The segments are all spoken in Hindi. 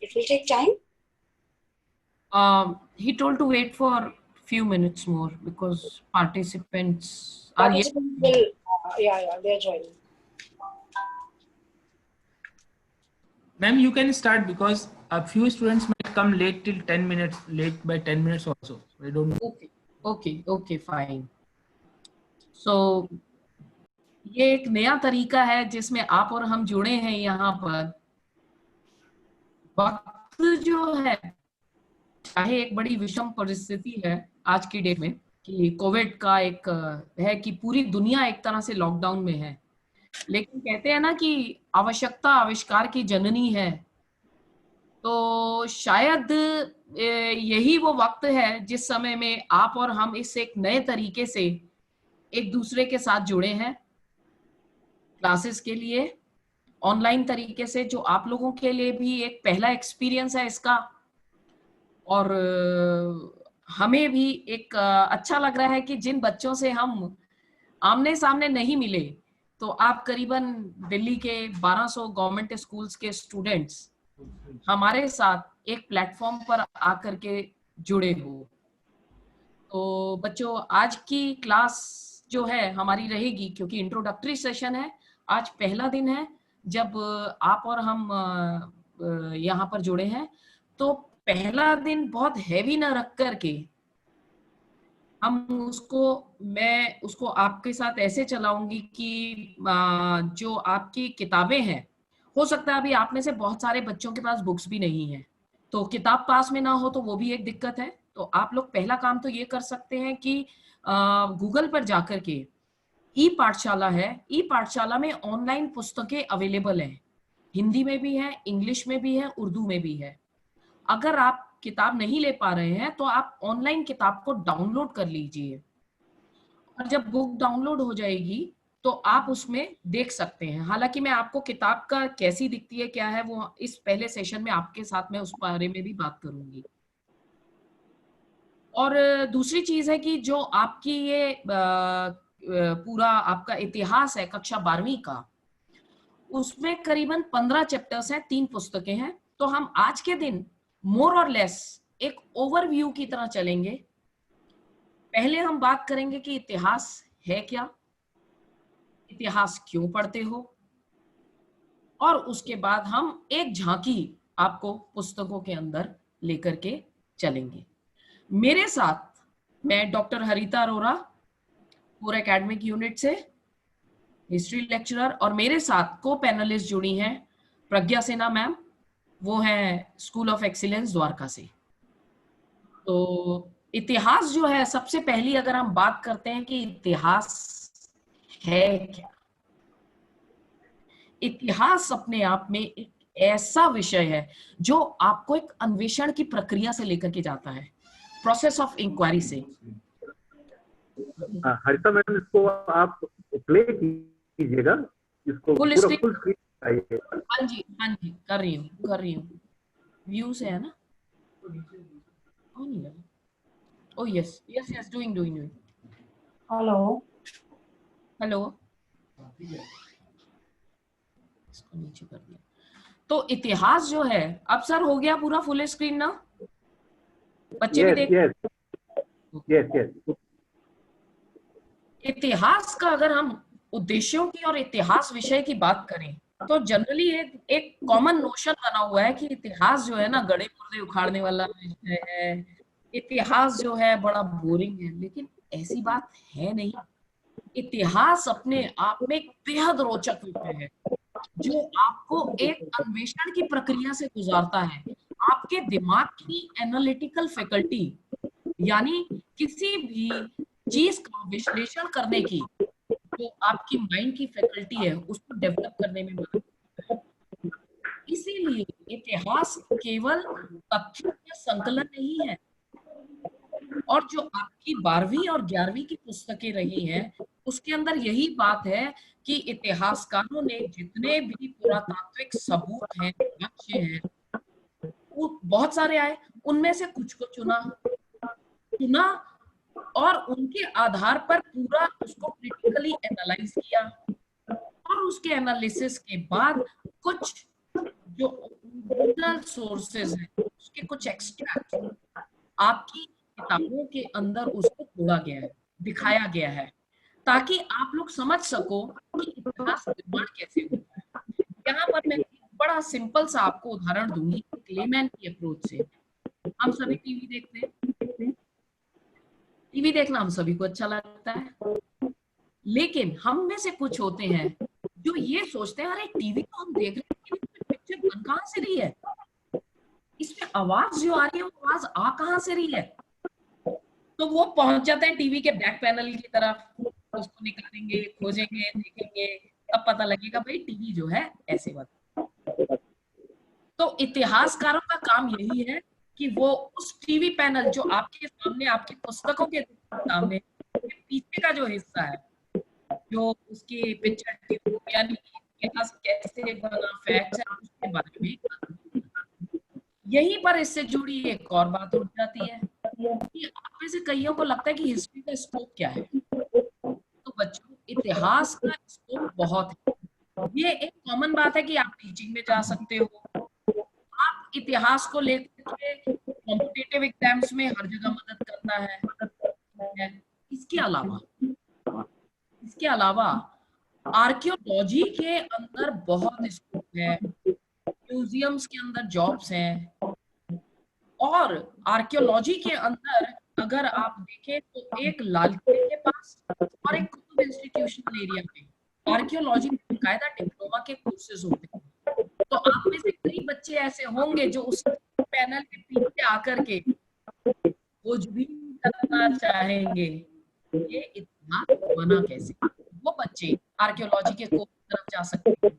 It will take time. He told to wait for few minutes more because participants are yet. Participants will, they're joining. Ma'am, you can start because a few students might come late till 10 minutes, late by 10 minutes also. I don't know. Okay, fine. So ये एक नया तरीका है जिसमें आप और हम जुड़े हैं यहाँ पर। वक्त जो है, चाहे एक बड़ी विषम परिस्थिति है आज की डेट में कि कोविड का एक है कि पूरी दुनिया एक तरह से लॉकडाउन में है, लेकिन कहते हैं ना कि आवश्यकता आविष्कार की जननी है। तो शायद यही वो वक्त है जिस समय में आप और हम इस एक नए तरीके से एक दूसरे के साथ जुड़े हैं क्लासेस के लिए, ऑनलाइन तरीके से, जो आप लोगों के लिए भी एक पहला एक्सपीरियंस है इसका। और हमें भी एक अच्छा लग रहा है कि जिन बच्चों से हम आमने सामने नहीं मिले, तो आप करीबन दिल्ली के 1200 गवर्नमेंट स्कूल्स के स्टूडेंट्स हमारे साथ एक प्लेटफॉर्म पर आकर के जुड़े हो। तो बच्चों, आज की क्लास जो है हमारी रहेगी, क्योंकि इंट्रोडक्टरी सेशन है, आज पहला दिन है जब आप और हम यहाँ पर जुड़े हैं। तो पहला दिन बहुत हैवी ना रख करके मैं उसको आपके साथ ऐसे चलाऊंगी कि जो आपकी किताबें हैं, हो सकता है अभी आप में से बहुत सारे बच्चों के पास बुक्स भी नहीं है, तो किताब पास में ना हो तो वो भी एक दिक्कत है। तो आप लोग पहला काम तो ये कर सकते हैं कि गूगल पर जाकर के ई पाठशाला है, ई पाठशाला में ऑनलाइन पुस्तकें अवेलेबल हैं, हिंदी में भी है, इंग्लिश में भी है, उर्दू में भी है। अगर आप किताब नहीं ले पा रहे हैं तो आप ऑनलाइन किताब को डाउनलोड कर लीजिए, और जब बुक डाउनलोड हो जाएगी तो आप उसमें देख सकते हैं। हालांकि मैं आपको किताब का कैसी दिखती है, क्या है, वो इस पहले सेशन में आपके साथ में उस बारे में भी बात करूंगी। और दूसरी चीज है कि जो आपकी ये पूरा आपका इतिहास है कक्षा 12वीं का, उसमें करीबन 15 चैप्टर्स हैं, 3 पुस्तकें हैं। तो हम आज के दिन मोर और लेस एक ओवरव्यू की तरह चलेंगे। पहले हम बात करेंगे कि इतिहास है क्या, इतिहास क्यों पढ़ते हो, और उसके बाद हम एक झांकी आपको पुस्तकों के अंदर लेकर के चलेंगे। मेरे साथ मैं डॉक्टर हरिता अरोरा, पूरे एकेडमिक यूनिट से हिस्ट्री लेक्चरर, और मेरे साथ को पैनलिस्ट जुड़ी हैं प्रज्ञा सिन्हा मैम, वो हैं स्कूल ऑफ एक्सीलेंस द्वारका से। तो इतिहास जो है, सबसे पहली अगर हम बात करते हैं कि इतिहास है क्या, इतिहास अपने आप में एक ऐसा विषय है जो आपको एक अन्वेषण की प्रक्रिया से लेकर के जाता है, प्रोसेस ऑफ इंक्वायरी से। हरिता मैम, इसको आप प्ले कीजिएगा, इसको फुल पूरा स्क्रीन। फुल स्क्रीन आइए। हाँ जी कर रही हूँ। व्यू से है ना? Oh yes, doing. Hello. इसको नीचे कर दिया। तो इतिहास जो है, अब सर हो गया पूरा फुल स्क्रीन ना? बच्चे भी देख। यस। इतिहास का अगर हम उद्देश्यों की और इतिहास विषय की बात करें तो जनरली एक कॉमन नोशन बना हुआ है कि इतिहास जो है ना गड़े मुर्दे उखाड़ने वाला विषय है, इतिहास जो है बड़ा बोरिंग है, लेकिन ऐसी बात है नहीं। इतिहास अपने आप में एक बेहद रोचक विषय है जो आपको एक अन्वेषण की प्रक्रिया से गुजारता है। आपके दिमाग की एनालिटिकल फैकल्टी, यानी किसी भी चीज का विश्लेषण करने की जो आपकी माइंड की फैकल्टी है, उसको डेवलप करने में मदद करता है। इसीलिए इतिहास केवल तथ्यों का संकलन नहीं है, और जो आपकी 12वीं और 11वीं की पुस्तकें रही हैं उसके अंदर यही बात है कि इतिहासकारों ने जितने भी पुरातात्विक सबूत हैं, साक्ष्य हैं, वो बहुत सारे आए, उनमें से कुछ को चुना और उनके आधार पर पूरा उसको क्रिटिकली एनालाइज किया, और उसके एनालिसिस के बाद कुछ जो ओरिजिनल सोर्सेज हैं उसके कुछ एक्सट्रैक्ट आपकी किताबों के अंदर उसको जोड़ा गया है, दिखाया गया है, ताकि आप लोग समझ सको कि इतिहास निर्माण कैसे होता है। यहाँ पर मैं एक बड़ा सिंपल सा आपको उदाहरण दूंगी लेमैन की अप्रोच से। हम सभी टीवी देखते हैं, टीवी देखना हम सभी को अच्छा लगता है, लेकिन हम में से कुछ होते हैं जो ये सोचते हैं अरे टीवी तो हम देख रहे हैं लेकिन पिक्चर बन कहाँ से रही है, इसमें आवाज जो आ रही है वो आवाज आ कहाँ से रही है। तो वो पहुंच जाता है टीवी के बैक पैनल की तरफ, उसको निकालेंगे, खोजेंगे, देखेंगे, तब पता लगेगा भाई टीवी जो है ऐसे बना। तो इतिहासकारों का काम यही है कि वो उस टीवी पैनल जो आपके सामने, आपकी पुस्तकों के सामने पीछे का जो हिस्सा है, जो उसकी पिक्चर ट्यूब यानी इतिहास कैसे बना, फैक्ट्स है, उसके बारे में। यहीं पर इससे जुड़ी एक और बात उठ जाती है कि आप में से कईयों को लगता है कि हिस्ट्री का स्कोप क्या है। तो बच्चों, इतिहास का स्कोप बहुत है। ये एक कॉमन बात है कि आप टीचिंग में जा सकते हो, आप इतिहास को लेकर के कॉम्पिटिटिव एग्जाम्स में हर जगह मदद करता है। इसके अलावा आर्कियोलॉजी के अंदर बहुत स्कोप है, म्यूजियम्स के अंदर जॉब्स हैं, और आर्कियोलॉजी के अंदर अगर आप देखें तो एक लाल किले के पास और एक कुतुब इंस्टीट्यूशनल एरिया में आर्कियोलॉजी में बाकायदा डिप्लोमा के कोर्सेज होते हैं। तो आप में से कई बच्चे ऐसे होंगे जो उस पैनल के पीछे आकर के कुछ भी करना चाहेंगे, ये इतिहास बना कैसे, वो बच्चे आर्कियोलॉजी के कोर्स की तरफ जा सकते हैं।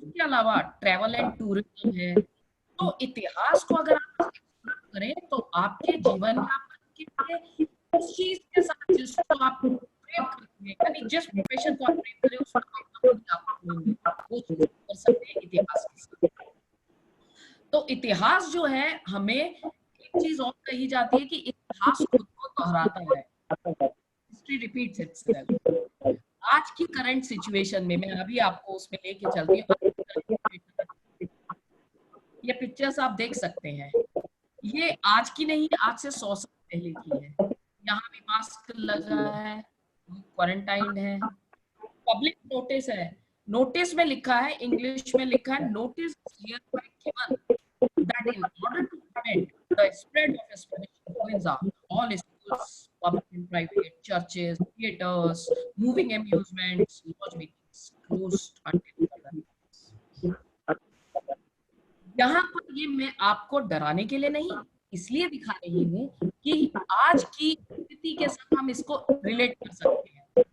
इसके अलावा ट्रैवल एंड टूरिज्म है। तो इतिहास को अगर आप करें तो आपके जीवन यापन के लिए उस चीज के साथ जिसको आप प्रेम करते हैं, यानी जिस प्रोफेशन को आप प्रेम करें उसको आप करेंगे, वो चीज कर सकते हैं इतिहास के साथ। तो इतिहास जो है, हमें एक चीज और कही जाती है कि इतिहास खुद को दोहराता है, हिस्ट्री रिपीट्स इटसेल्फ। आज की करंट सिचुएशन में मैं अभी आपको उसमें लेके चलती हूँ। ये पिक्चर्स आप देख सकते हैं, ये आज की नहीं, आज से 100 साल पहले की है। यहाँ भी मास्क लगा है, क्वारंटाइन है, पब्लिक नोटिस है। नोटिस में लिखा है, इंग्लिश में लिखा है, notice hereby given that in order to prevent the spread of Spanish influenza, all schools, public and private, churches, theaters, moving amusements, lodge meetings closed until further notice. यहाँ पर ये मैं आपको डराने के लिए नहीं, इसलिए दिखा रही हूँ कि आज की स्थिति के साथ हम इसको रिलेट कर सकते हैं।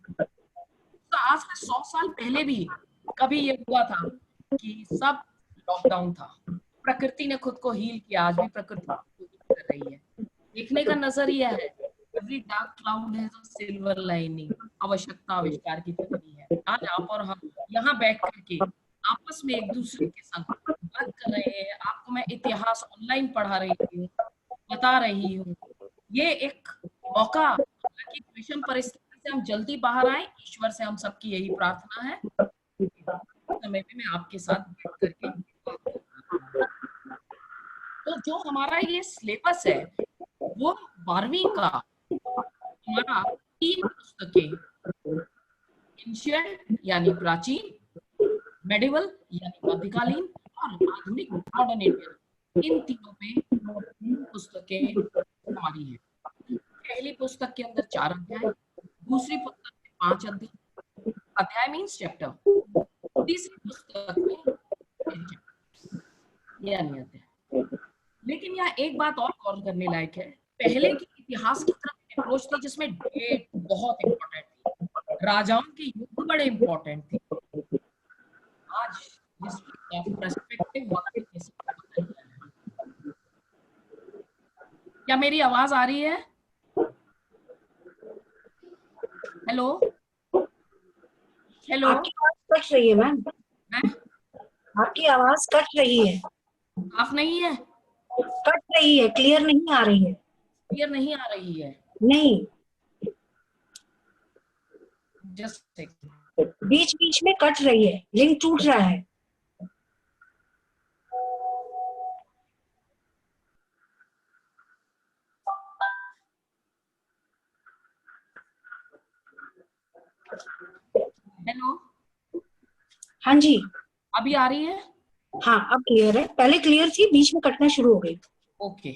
तो आज से 100 साल पहले भी कभी ये हुआ था कि सब लॉकडाउन था, प्रकृति ने खुद को हील किया, आज भी प्रकृति कर रही है। देखने का नजरिया है, every dark cloud has a silver lining, आवश्यकता आविष्कार की तकनीक है। आज आप और हम यहाँ बैठ करके आपस में एक दूसरे के साथ बात कर रहे हैं, आपको मैं इतिहास ऑनलाइन पढ़ा रही हूँ, बता रही हूँ। ये एक मौका, हालांकि विषम परिस्थिति से हम जल्दी बाहर आए, ईश्वर से हम सबकी यही प्रार्थना है। समय में मैं आपके साथ बैठ करके तो जो हमारा ये सिलेबस है वो 12वीं का हमारा 3 पुस्तकें, एंशिएंट यानी प्राचीन, मेडिवल यानी मध्यकालीन, और आधुनिक मॉडर्न इंडियन, इन तीनों में पुस्तकें हमारी हैं। पहली पुस्तक के अंदर 4 अध्याय, दूसरी पुस्तक में 5 अध्याय, अध्याय मीन्स चैप्टर, तीसरी पुस्तक में यानी अध्याय। लेकिन यहाँ एक बात और गौर करने लायक है, पहले की इतिहास की तरफ अप्रोच थी जिसमें डेट बहुत इंपॉर्टेंट थी, राजाओं के युद्ध बड़े इंपॉर्टेंट थे। आज हिस्ट्री का पर्सपेक्टिव वक्त के साथ बदलता है। क्या मेरी आवाज आ रही है? Hello hello. आपकी आवाज कट रही है मैम, मैं आपकी आवाज कट रही है, साफ नहीं है, कट रही है, क्लियर नहीं आ रही है। क्लियर नहीं आ रही है। नहीं, जस्ट बीच बीच में कट रही है, लिंक टूट रहा है। हेलो, हाँ जी, अभी आ रही है? हाँ अब क्लियर है, पहले क्लियर थी, बीच में कटना शुरू हो गई। ओके,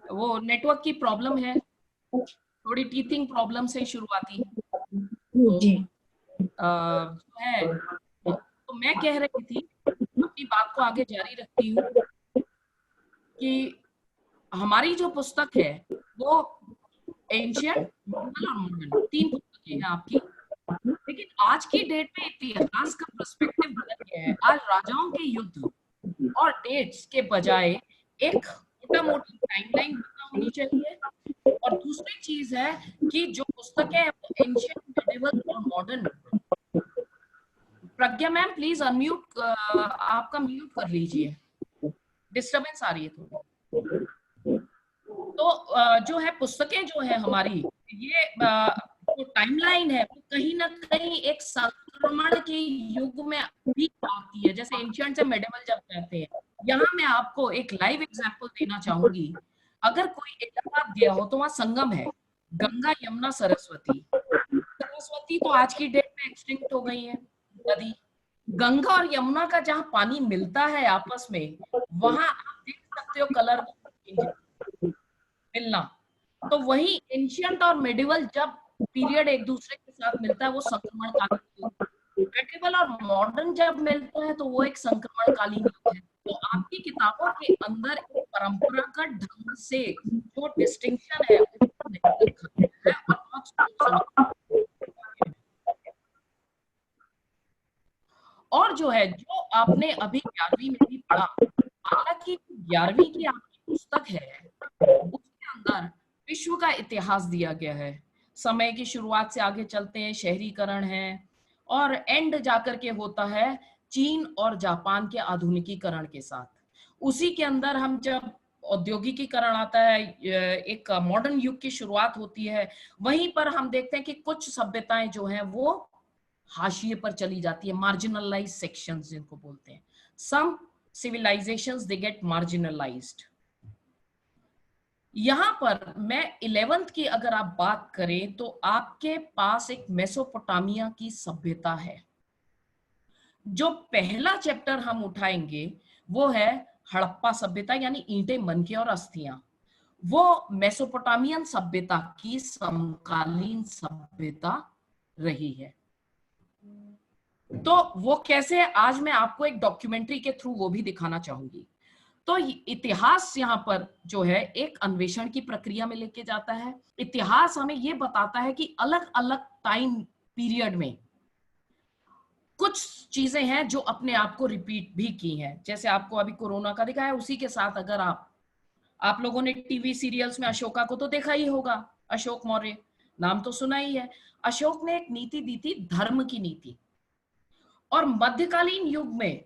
वो नेटवर्क की प्रॉब्लम है, थोड़ी टीथिंग प्रॉब्लम से शुरुआती। तो जी जो है, तो मैं कह रही थी, अपनी बात को आगे जारी रखती हूँ कि हमारी जो पुस्तक है वो एंशियंट, मिडिवल और मॉडर्न, 3 पुस्तकें हैं आपकी। लेकिन आज की डेट में इतिहास का पर्सपेक्टिव बदल गया है। आज राजाओं के युद्ध और डेट्स के बजाय एक मोटा मोटी टाइमलाइन पता होनी चाहिए। और दूसरी चीज है कि जो पुस्तकें हैं वो एंशियंट, मिडिवल और modern. Pragya ma'am please unmute, आपका म्यूट कर लीजिए, डिस्टरबेंस आ रही है थोड़ी। तो जो है पुस्तकें जो है हमारी, ये जो टाइमलाइन है वो कहीं ना कहीं एक संक्रमण के युग में भी आती है, जैसे एंशियंट से मेडिवल जब कहते हैं। यहाँ मैं आपको एक लाइव एग्जांपल देना चाहूंगी। अगर कोई इलाहाबाद गया हो तो वहां संगम है, गंगा यमुना सरस्वती। सरस्वती तो आज की डेट में एक्सटिंक्ट हो गई है नदी। गंगा और यमुना का जहाँ पानी मिलता है आपस में, वहां आप देख सकते हो कलर मिलना। तो वही एंशियंट और मेडिवल जब पीरियड एक दूसरे के साथ मिलता है वो संक्रमण कालीन युग, मेडिवल और मॉडर्न जब मिलता है तो वो एक संक्रमण कालीन युग है। तो आपकी किताबों के अंदर एक परंपरागत ढंग से जो डिस्टिंक्शन है उसको नहीं रखा गया है और बहुत सोच समझ के। और जो है, जो आपने अभी 11वीं में भी पढ़ा, हालांकि 11वीं की आपकी पुस्तक है उसके अंदर विश्व का इतिहास दिया गया है। समय की शुरुआत से आगे चलते हैं, शहरीकरण है, और एंड जाकर के होता है चीन और जापान के आधुनिकीकरण के साथ। उसी के अंदर हम जब औद्योगिकीकरण आता है, एक मॉडर्न युग की शुरुआत होती है, वहीं पर हम देखते हैं कि कुछ सभ्यताएं जो हैं वो हाशिए पर चली जाती है, मार्जिनलाइज सेक्शंस जिनको बोलते हैं। सम सिविलाइजेशंस दे गेट मार्जिनलाइज्ड। यहां पर मैं 11th की अगर आप बात करें तो आपके पास एक मेसोपोटामिया की सभ्यता है। जो पहला चैप्टर हम उठाएंगे वो है हड़प्पा सभ्यता, यानी ईंटें, मनके और अस्थियां। वो मेसोपोटामियन सभ्यता की समकालीन सभ्यता रही है। तो वो कैसे है, आज मैं आपको एक डॉक्यूमेंट्री के थ्रू वो भी दिखाना चाहूंगी। तो इतिहास यहाँ पर जो है एक अन्वेषण की प्रक्रिया में लेके जाता है। इतिहास हमें ये बताता है कि अलग अलग टाइम पीरियड में कुछ चीजें हैं जो अपने आप को रिपीट भी की हैं। जैसे आपको अभी कोरोना का दिखाया, उसी के साथ अगर आप लोगों ने टीवी सीरियल्स में अशोका को तो देखा ही होगा। अशोक मौर्य नाम तो सुना ही है। अशोक ने एक नीति दी थी, धर्म की नीति। और मध्यकालीन युग में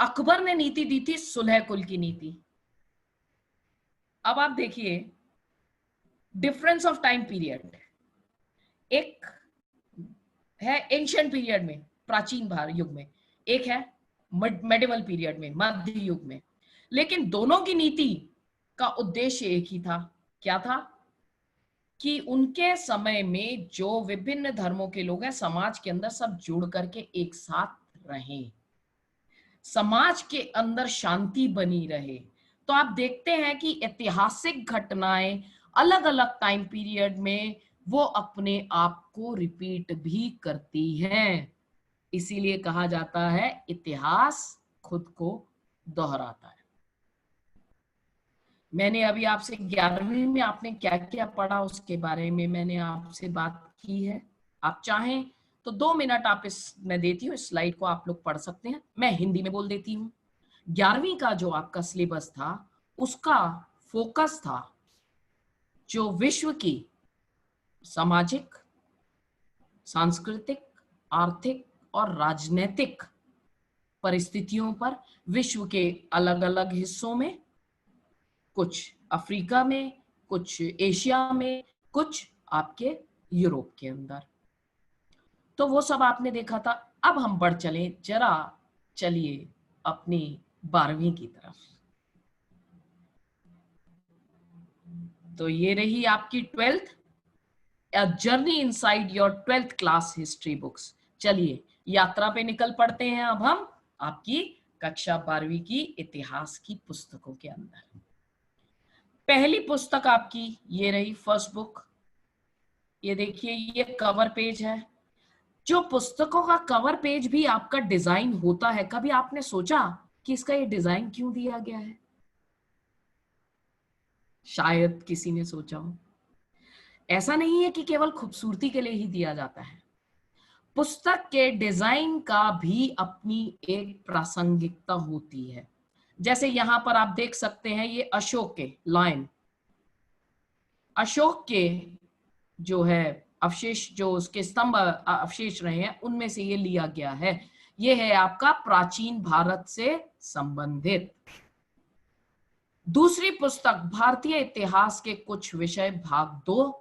अकबर ने नीति दी थी, सुलह कुल की नीति। अब आप देखिए डिफरेंस ऑफ टाइम पीरियड। एक है एंशियंट पीरियड में, प्राचीन भारत युग में, एक है मेडिवल पीरियड में, मध्य युग में। लेकिन दोनों की नीति का उद्देश्य एक ही था। क्या था? कि उनके समय में जो विभिन्न धर्मों के लोग हैं समाज के अंदर सब जुड़ करके एक साथ रहें, समाज के अंदर शांति बनी रहे। तो आप देखते हैं कि ऐतिहासिक घटनाएं अलग अलग टाइम पीरियड में वो अपने आप को रिपीट भी करती हैं। इसीलिए कहा जाता है इतिहास खुद को दोहराता है। मैंने अभी आपसे 11वीं में आपने क्या क्या पढ़ा उसके बारे में मैंने आपसे बात की है। आप चाहें तो 2 मिनट आप मैं देती हूँ, इस स्लाइड को आप लोग पढ़ सकते हैं, मैं हिंदी में बोल देती हूँ। 11वीं का जो आपका सिलेबस था उसका फोकस था जो विश्व की सामाजिक, सांस्कृतिक, आर्थिक और राजनीतिक परिस्थितियों पर विश्व के अलग अलग हिस्सों में, कुछ अफ्रीका में, कुछ एशिया में, कुछ आपके यूरोप के अंदर। तो वो सब आपने देखा था। अब हम बढ़ चले, जरा चलिए अपनी 12वीं की तरफ। तो ये रही आपकी 12th, a journey inside your 12th class history books. चलिए यात्रा पे निकल पड़ते हैं अब हम आपकी कक्षा 12वीं की इतिहास की पुस्तकों के अंदर। पहली पुस्तक आपकी ये रही, फर्स्ट बुक। ये देखिए, ये कवर पेज है। जो पुस्तकों का कवर पेज भी आपका डिजाइन होता है, कभी आपने सोचा कि इसका ये डिजाइन क्यों दिया गया है? शायद किसी ने सोचा हो। ऐसा नहीं है कि केवल खूबसूरती के लिए ही दिया जाता है। पुस्तक के डिजाइन का भी अपनी एक प्रासंगिकता होती है। जैसे यहां पर आप देख सकते हैं, ये अशोक के लायन, अशोक के जो है अवशेष, जो उसके स्तंभ अवशेष रहे हैं, उनमें से ये लिया गया है। ये है आपका प्राचीन भारत से संबंधित। दूसरी पुस्तक भारतीय इतिहास के कुछ विषय भाग 2,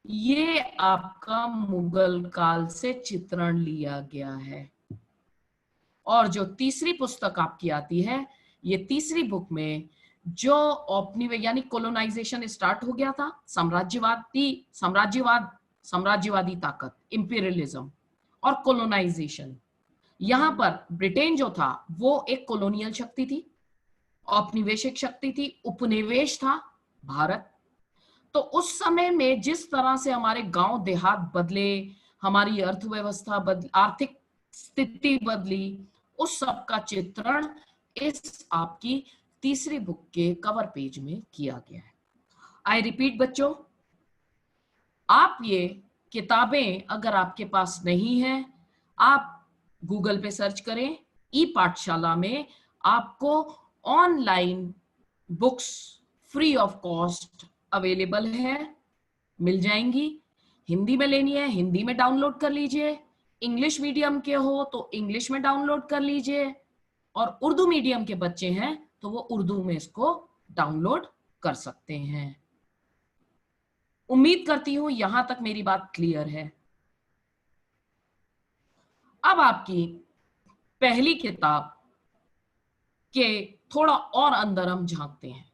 ये आपका मुगल काल से चित्रण लिया गया है। और जो तीसरी पुस्तक आपकी आती है, ये तीसरी बुक में जो औपनिवेश यानी कोलोनाइजेशन स्टार्ट हो गया था, साम्राज्यवादी ताकत, इंपीरियलिज्म और कोलोनाइजेशन। यहां पर ब्रिटेन जो था वो एक कॉलोनियल शक्ति थी, औपनिवेशिक शक्ति थी, उपनिवेश था भारत। तो उस समय में जिस तरह से हमारे गांव देहात बदले, हमारी अर्थव्यवस्था बदली, आर्थिक स्थिति बदली, उस सब का चित्रण इस आपकी तीसरी बुक के कवर पेज में किया गया है। आई रिपीट बच्चों, आप ये किताबें अगर आपके पास नहीं है, आप गूगल पे सर्च करें, ई पाठशाला में आपको online books free of cost available है, मिल जाएंगी। हिंदी में लेनी है, हिंदी में डाउनलोड कर लीजिए। इंग्लिश मीडियम के हो तो इंग्लिश में डाउनलोड कर लीजिए, और उर्दू मीडियम के बच्चे हैं तो वो उर्दू में इसको डाउनलोड कर सकते हैं। उम्मीद करती हूं यहां तक मेरी बात क्लियर है। अब आपकी पहली किताब के थोड़ा और अंदर हम झांकते हैं।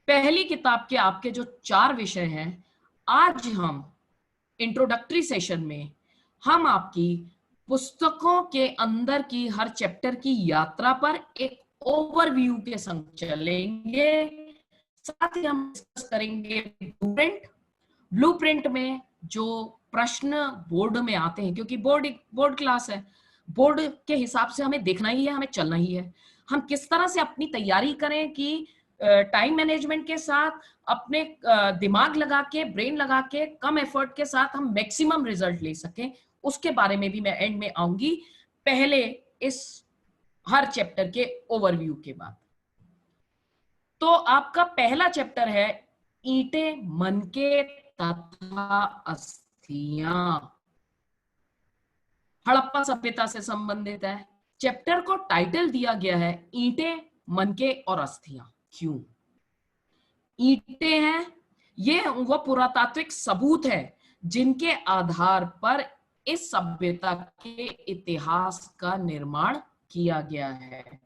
पहली किताब के आपके जो 4 विषय हैं, आज हम इंट्रोडक्टरी सेशन में हम आपकी पुस्तकों के अंदर की हर चैप्टर की यात्रा पर एक ओवरव्यू के संग चलेंगे। साथ ही हम डिस्कस करेंगे ब्लूप्रिंट में जो प्रश्न बोर्ड में आते हैं, क्योंकि बोर्ड क्लास है, बोर्ड के हिसाब से हमें देखना ही है, हमें चलना ही है। हम किस तरह से अपनी तैयारी करें कि टाइम मैनेजमेंट के साथ, अपने दिमाग लगा के, ब्रेन लगा के, कम एफर्ट के साथ हम मैक्सिमम रिजल्ट ले सकें, उसके बारे में भी मैं एंड में आऊंगी, पहले इस हर चैप्टर के ओवरव्यू के बाद। तो आपका पहला चैप्टर है ईंटें, मनके तथा अस्थियां, हड़प्पा सभ्यता से संबंधित है। चैप्टर को टाइटल दिया गया है ईंटें, मनके और अस्थियां। क्यों ईंटें हैं? ये वो पुरातात्विक सबूत है जिनके आधार पर इस सभ्यता के इतिहास का निर्माण किया गया है।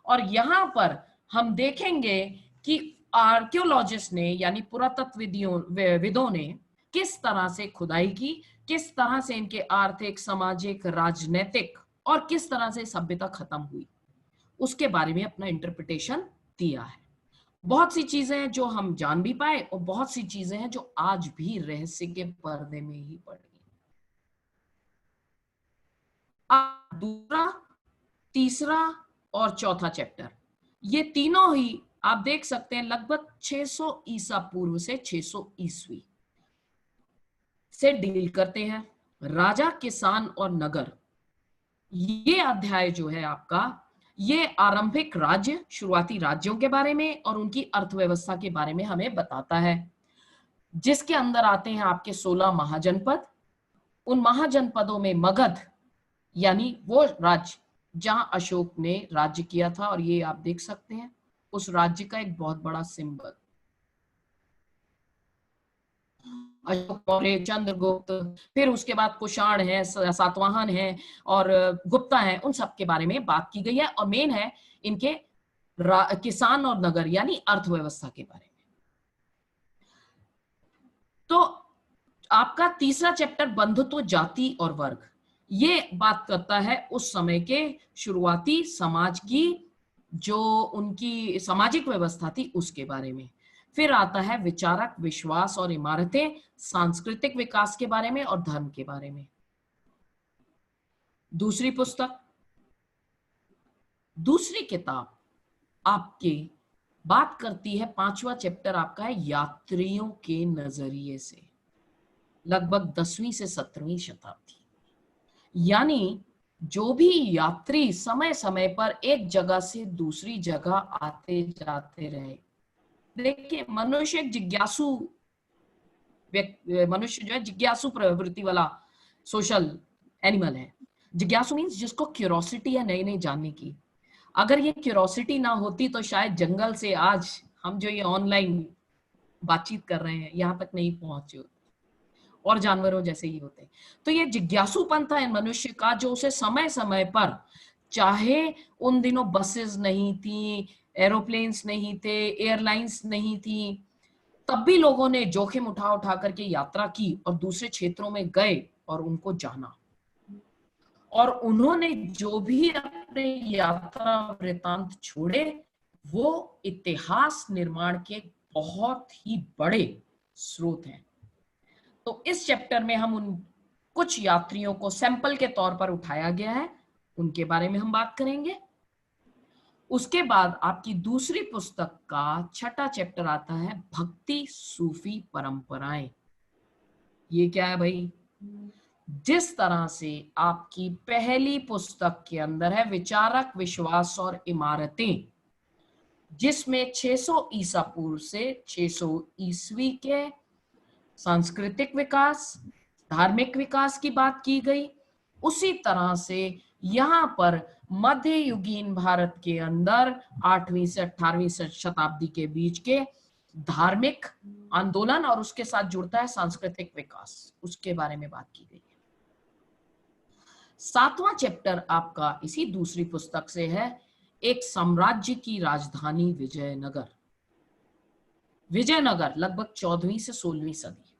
और यहां पर हम देखेंगे कि आर्कियोलॉजिस्ट ने यानी पुरातत्वविदों ने किस तरह से खुदाई की, किस तरह से इनके आर्थिक, सामाजिक, राजनीतिक और किस तरह से सभ्यता खत्म हुई, उसके बारे में अपना इंटरप्रिटेशन दिया है। बहुत सी चीजें हैं जो हम जान भी पाए और बहुत सी चीजें हैं जो आज भी रहस्य के पर्दे में ही पड़ी। दूसरा, तीसरा और चौथा चैप्टर, ये तीनों ही आप देख सकते हैं लगभग 600 ईसा पूर्व से 600 ईस्वी से डील करते हैं। राजा, किसान और नगर, ये अध्याय जो है आपका, ये आरंभिक राज्य, शुरुआती राज्यों के बारे में और उनकी अर्थव्यवस्था के बारे में हमें बताता है, जिसके अंदर आते हैं आपके 16 महाजनपद। उन महाजनपदों में मगध यानी वो राज्य जहां अशोक ने राज्य किया था, और ये आप देख सकते हैं उस राज्य का एक बहुत बड़ा सिंबल, अशोक मौर्य, चंद्रगुप्त, फिर उसके बाद कुषाण है, सातवाहन है और गुप्ता है, उन सब के बारे में बात की गई है। और मेन है इनके किसान और नगर यानी अर्थव्यवस्था के बारे में। तो आपका तीसरा चैप्टर बंधुत्व, जाति और वर्ग, ये बात करता है उस समय के शुरुआती समाज की, जो उनकी सामाजिक व्यवस्था थी उसके बारे में। फिर आता है विचारक, विश्वास और इमारतें, सांस्कृतिक विकास के बारे में और धर्म के बारे में। दूसरी पुस्तक, दूसरी किताब आपकी बात करती है, 5वां चैप्टर आपका है यात्रियों के नजरिए से, लगभग 10वीं से 17वीं शताब्दी। यानी जो भी यात्री समय समय पर एक जगह से दूसरी जगह आते जाते रहे। देखिए, मनुष्य एक जिज्ञासु मनुष्य जो है जिज्ञासु प्रवृत्ति वाला सोशल एनिमल है। जिज्ञासु मीन्स जिसको क्यूरोसिटी है नई नई जानने की। अगर ये क्यूरोसिटी ना होती तो शायद जंगल से आज हम जो ये ऑनलाइन बातचीत कर रहे हैं यहाँ तक नहीं पहुंचे होते, और जानवरों जैसे ही होते। तो ये जिज्ञासुपन था मनुष्य का, जो उसे समय समय पर, चाहे उन दिनों बसेस नहीं थी, एरोप्लेन्स नहीं थे, एयरलाइंस नहीं थी, तब भी लोगों ने जोखिम उठा उठा करके यात्रा की और दूसरे क्षेत्रों में गए और उनको जाना। और उन्होंने जो भी अपने यात्रा वृतांत छोड़े वो इतिहास निर्माण के बहुत ही बड़े स्रोत हैं। तो इस चैप्टर में हम उन कुछ यात्रियों को सैंपल के तौर पर उठाया गया है, उनके बारे में हम बात करेंगे। उसके बाद आपकी दूसरी पुस्तक का 6ठा चैप्टर आता है भक्ति, सूफी परंपराएं। ये क्या है भाई? जिस तरह से आपकी पहली पुस्तक के अंदर है विचारक, विश्वास और इमारतें, जिसमें 600 ईसा पूर्व से 600 ईस्वी के सांस्कृतिक विकास, धार्मिक विकास की बात की गई, उसी तरह से यहाँ पर मध्ययुगीन भारत के अंदर 8वीं से 18वीं शताब्दी के बीच के धार्मिक आंदोलन और उसके साथ जुड़ता है सांस्कृतिक विकास, उसके बारे में बात की गई है। 7वां चैप्टर आपका इसी दूसरी पुस्तक से है, एक साम्राज्य की राजधानी विजयनगर। विजयनगर लगभग 14वीं से 16वीं सदी।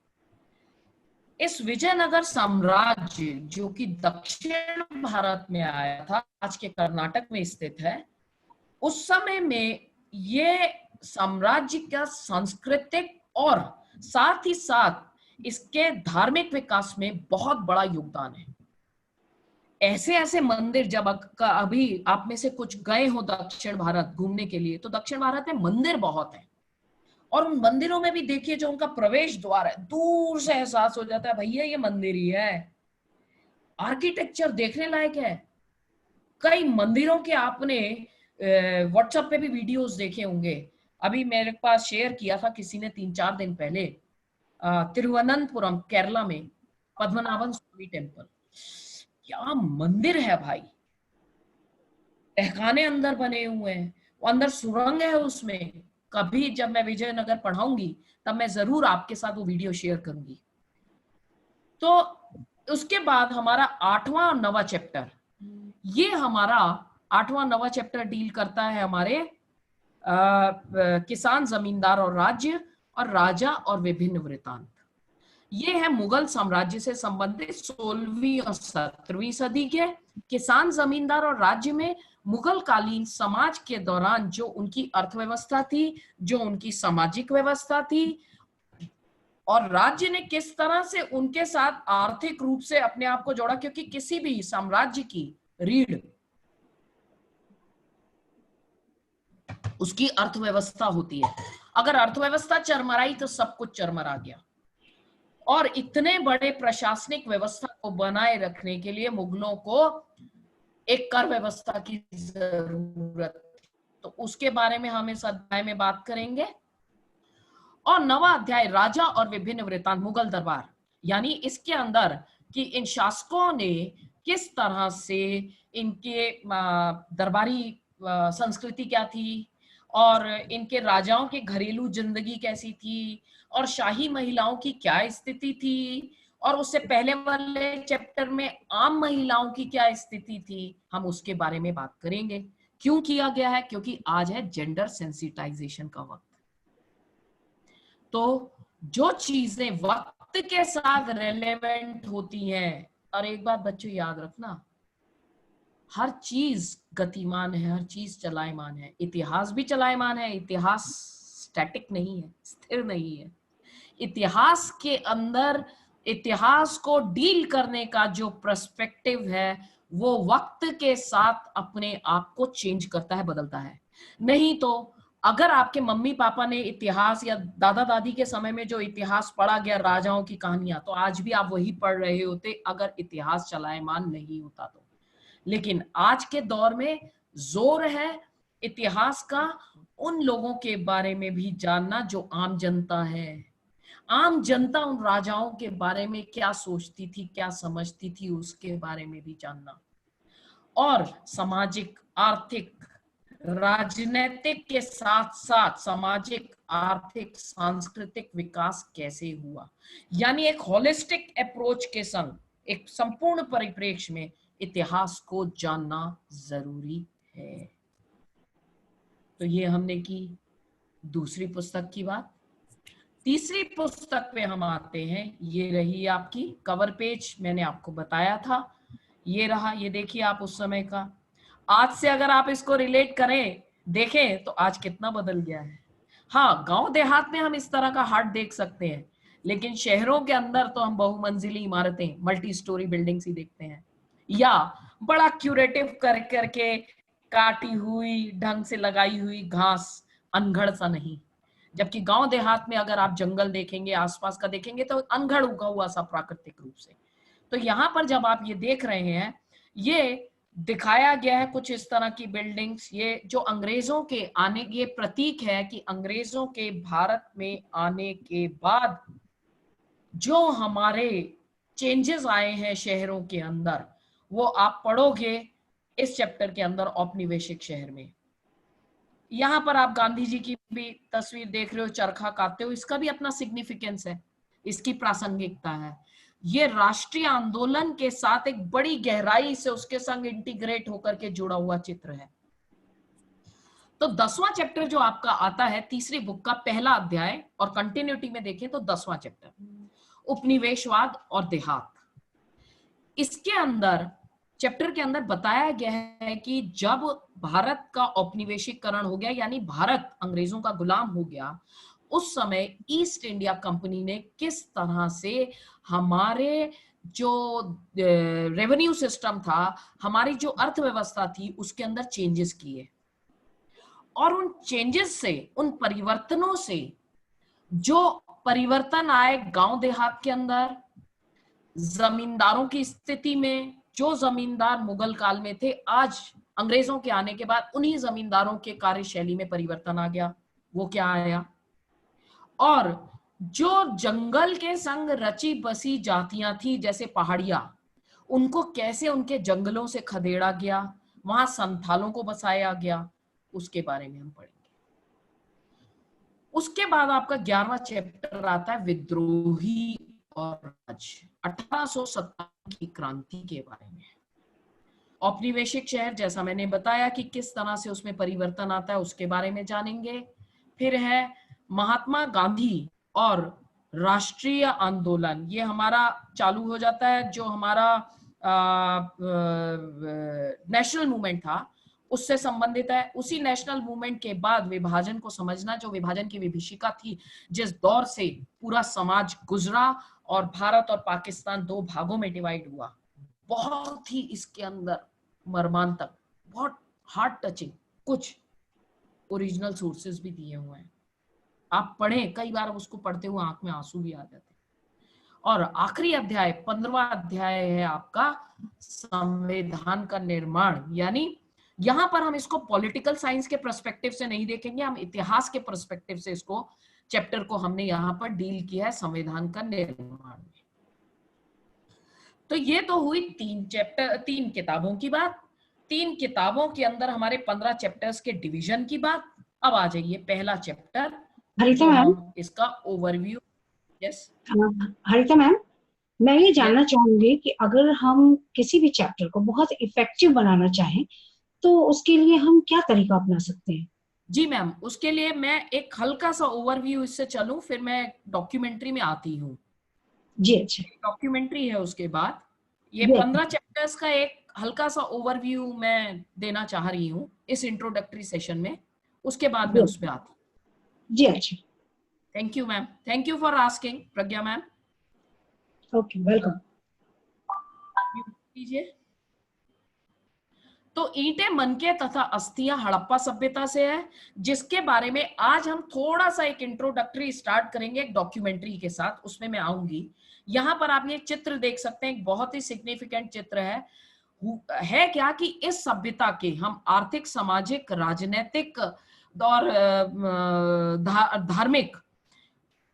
इस विजयनगर साम्राज्य जो कि दक्षिण भारत में आया था, आज के कर्नाटक में स्थित है, उस समय में ये साम्राज्य का सांस्कृतिक और साथ ही साथ इसके धार्मिक विकास में बहुत बड़ा योगदान है। ऐसे ऐसे मंदिर, जब अभी आप में से कुछ गए हो दक्षिण भारत घूमने के लिए, तो दक्षिण भारत में मंदिर बहुत है, और उन मंदिरों में भी देखिए जो उनका प्रवेश द्वार है, दूर से एहसास हो जाता है भैया ये मंदिर ही है। आर्किटेक्चर देखने लायक है। कई मंदिरों के आपने व्हाट्सएप पे भी वीडियोस देखे होंगे। अभी मेरे पास शेयर किया था किसी ने 3-4 दिन पहले, तिरुवनंतपुरम केरला में पद्मनाभन स्वामी टेम्पल। क्या मंदिर है भाई, तहखाने अंदर बने हुए हैं, वो अंदर सुरंग है उसमें। कभी जब मैं विजयनगर पढ़ाऊंगी तब मैं जरूर आपके साथ वो वीडियो शेयर करूंगी। तो उसके बाद हमारा 8वां और 9वां चैप्टर, ये हमारा 8वां 9वां चैप्टर डील करता है हमारे किसान, जमींदार और राज्य, और राजा और विभिन्न वृतांत। ये है मुगल साम्राज्य से संबंधित 16वीं और 17वीं सदी के किसान, जमींदार और राज्य में मुगल कालीन समाज के दौरान जो उनकी अर्थव्यवस्था थी, जो उनकी सामाजिक व्यवस्था थी, और राज्य ने किस तरह से उनके साथ आर्थिक रूप से अपने आप को जोड़ा। क्योंकि किसी भी साम्राज्य की रीढ़ उसकी अर्थव्यवस्था होती है। अगर अर्थव्यवस्था चरमराई तो सब कुछ चरमरा गया। और इतने बड़े प्रशासनिक व्यवस्था को बनाए रखने के लिए मुगलों को एक कर व्यवस्था की जरूरत थी। तो उसके बारे में हम इस अध्याय में बात करेंगे। और नवा अध्याय राजा और विभिन्न वृत्तांत, मुगल दरबार, यानी इसके अंदर कि इन शासकों ने किस तरह से इनके दरबारी संस्कृति क्या थी और इनके राजाओं की घरेलू जिंदगी कैसी थी और शाही महिलाओं की क्या स्थिति थी और उससे पहले वाले चैप्टर में आम महिलाओं की क्या स्थिति थी, हम उसके बारे में बात करेंगे। क्यों किया गया है? क्योंकि आज है जेंडर सेंसिटाइजेशन का वक्त। तो जो चीजें वक्त के साथ रेलेवेंट होती हैं, और एक बात बच्चों याद रखना, हर चीज गतिमान है, हर चीज चलायमान है। इतिहास भी चलायमान है, इतिहास स्टैटिक नहीं है, स्थिर नहीं है। इतिहास के अंदर इतिहास को डील करने का जो पर्सपेक्टिव है वो वक्त के साथ अपने आप को चेंज करता है, बदलता है। नहीं तो अगर आपके मम्मी पापा ने इतिहास या दादा दादी के समय में जो इतिहास पढ़ा गया, राजाओं की कहानियां, तो आज भी आप वही पढ़ रहे होते अगर इतिहास चलायमान नहीं होता तो। लेकिन आज के दौर में जोर है इतिहास का उन लोगों के बारे में भी जानना जो आम जनता है। आम जनता उन राजाओं के बारे में क्या सोचती थी, क्या समझती थी, उसके बारे में भी जानना। और सामाजिक, आर्थिक, राजनीतिक के साथ साथ सामाजिक, आर्थिक, सांस्कृतिक विकास कैसे हुआ, यानी एक होलिस्टिक अप्रोच के संग एक संपूर्ण परिप्रेक्ष्य में इतिहास को जानना जरूरी है। तो ये हमने की दूसरी पुस्तक की बात। तीसरी पुस्तक पे हम आते हैं। ये रही आपकी कवर पेज, मैंने आपको बताया था, ये रहा। ये देखिए आप उस समय का, आज से अगर आप इसको रिलेट करें, देखें तो आज कितना बदल गया है। हाँ, गांव देहात में हम इस तरह का हाट देख सकते हैं, लेकिन शहरों के अंदर तो हम बहुमंजिली इमारतें, मल्टी स्टोरी बिल्डिंग्स ही देखते हैं, या बड़ा क्यूरेटिव कर करके काटी हुई, ढंग से लगाई हुई घास, अनगढ़ सा नहीं। जबकि गांव देहात में अगर आप जंगल देखेंगे, आसपास का देखेंगे, तो अनगढ़ उगा हुआ सा प्राकृतिक रूप से। तो यहाँ पर जब आप ये देख रहे हैं, ये दिखाया गया है कुछ इस तरह की बिल्डिंग्स। ये जो अंग्रेजों के आने, ये प्रतीक है कि अंग्रेजों के भारत में आने के बाद जो हमारे चेंजेस आए हैं शहरों के अंदर, वो आप पढ़ोगे इस चैप्टर के अंदर, औपनिवेशिक शहर में। यहाँ पर आप गांधी जी की भी तस्वीर देख रहे हो, चरखा काटते हो, इसका भी अपना सिग्निफिकेंस है, इसकी प्रासंगिकता है। ये राष्ट्रीय आंदोलन के साथ एक बड़ी गहराई से उसके संग इंटीग्रेट होकर के जुड़ा हुआ चित्र है। तो 10वां चैप्टर जो आपका आता है तीसरी बुक का पहला अध्याय, और कंटिन्यूटी में देखें तो 10वां चैप्टर, उपनिवेशवाद और देहात। इसके अंदर, चैप्टर के अंदर बताया गया है कि जब भारत का औपनिवेशिकरण हो गया, यानी भारत अंग्रेजों का गुलाम हो गया, उस समय ईस्ट इंडिया कंपनी ने किस तरह से हमारे जो रेवेन्यू सिस्टम था, हमारी जो अर्थव्यवस्था थी, उसके अंदर चेंजेस किए। और उन चेंजेस से, उन परिवर्तनों से जो परिवर्तन आए गांव देहात के अंदर, जमींदारों की स्थिति में, जो जमींदार मुगल काल में थे, आज अंग्रेजों के आने के बाद उन्हीं जमींदारों के कार्यशैली में परिवर्तन आ गया। वो क्या आया? और जो जंगल के संग रची बसी जातियां थी, जैसे पहाड़िया, उनको कैसे उनके जंगलों से खदेड़ा गया, वहां संथालों को बसाया गया, उसके बारे में हम पढ़ेंगे। उसके बाद आपका 11वां चैप्टर आता है विद्रोही और राज, 1857 की क्रांति के बारे में। औपनिवेशिक शहर, जैसा मैंने बताया कि किस तरह से उसमें परिवर्तन आता है, उसके बारे में जानेंगे। फिर है महात्मा गांधी और राष्ट्रीय आंदोलन, ये हमारा चालू हो जाता है। जो हमारा नेशनल मूवमेंट था उससे संबंधित है। उसी नेशनल मूवमेंट के बाद विभाजन को समझना, जो विभाजन की विभीषिका थी, जिस दौर से पूरा समाज गुजरा और भारत और पाकिस्तान दो भागों में डिवाइड हुआ, बहुत ही इसके अंदर मर्मांतक, बहुत हार्ट टचिंग कुछ ओरिजिनल सोर्सेज भी दिए हुए हैं। आप पढ़ें, कई बार उसको पढ़ते हुए आंख में आंसू भी आ जाते हैं। और आखिरी अध्याय 15वां अध्याय है आपका संविधान का निर्माण। यानी यहां पर हम इसको पॉलिटिकल साइंस के पर्सपेक्टिव से नहीं देखेंगे, हम इतिहास के पर्सपेक्टिव से इसको चैप्टर को हमने यहां पर डील किया है संविधान का निर्माण में। तो ये तो हुई 3 किताबों की बात। 3 किताबों के अंदर हमारे 15 चैप्टर्स के डिवीजन की बात। अब आ जाइए पहला चैप्टर, हरिता जो मैम, हम इसका ओवरव्यू। यस हरिता मैम, मैं ये जानना Yes. चाहूंगी कि अगर हम किसी भी चैप्टर को बहुत इफेक्टिव बनाना चाहें तो उसके लिए हम क्या तरीका अपना सकते हैं? जी मैम, उसके लिए मैं एक हल्का सा ओवरव्यू इससे चलूं, फिर मैं डॉक्यूमेंट्री में आती हूँ। जी अच्छा। डॉक्यूमेंट्री है, उसके बाद ये जी 15 चैप्टर्स का एक हल्का सा ओवरव्यू मैं देना चाह रही हूँ इस इंट्रोडक्टरी सेशन में, उसके बाद मैं जी उस पर आती हूँ। जी अच्छा। Thank you ma'am, thank you for asking Pragya ma'am. Okay, welcome. कीजिए। तो ईंटें मनके तथा अस्थियां हड़प्पा सभ्यता से है, जिसके बारे में आज हम थोड़ा सा एक इंट्रोडक्टरी स्टार्ट करेंगे एक डॉक्यूमेंट्री के साथ, उसमें मैं आऊंगी। यहां पर आप ये चित्र देख सकते हैं, एक बहुत ही सिग्निफिकेंट चित्र है क्या कि इस सभ्यता के हम आर्थिक, सामाजिक, राजनीतिक और धार्मिक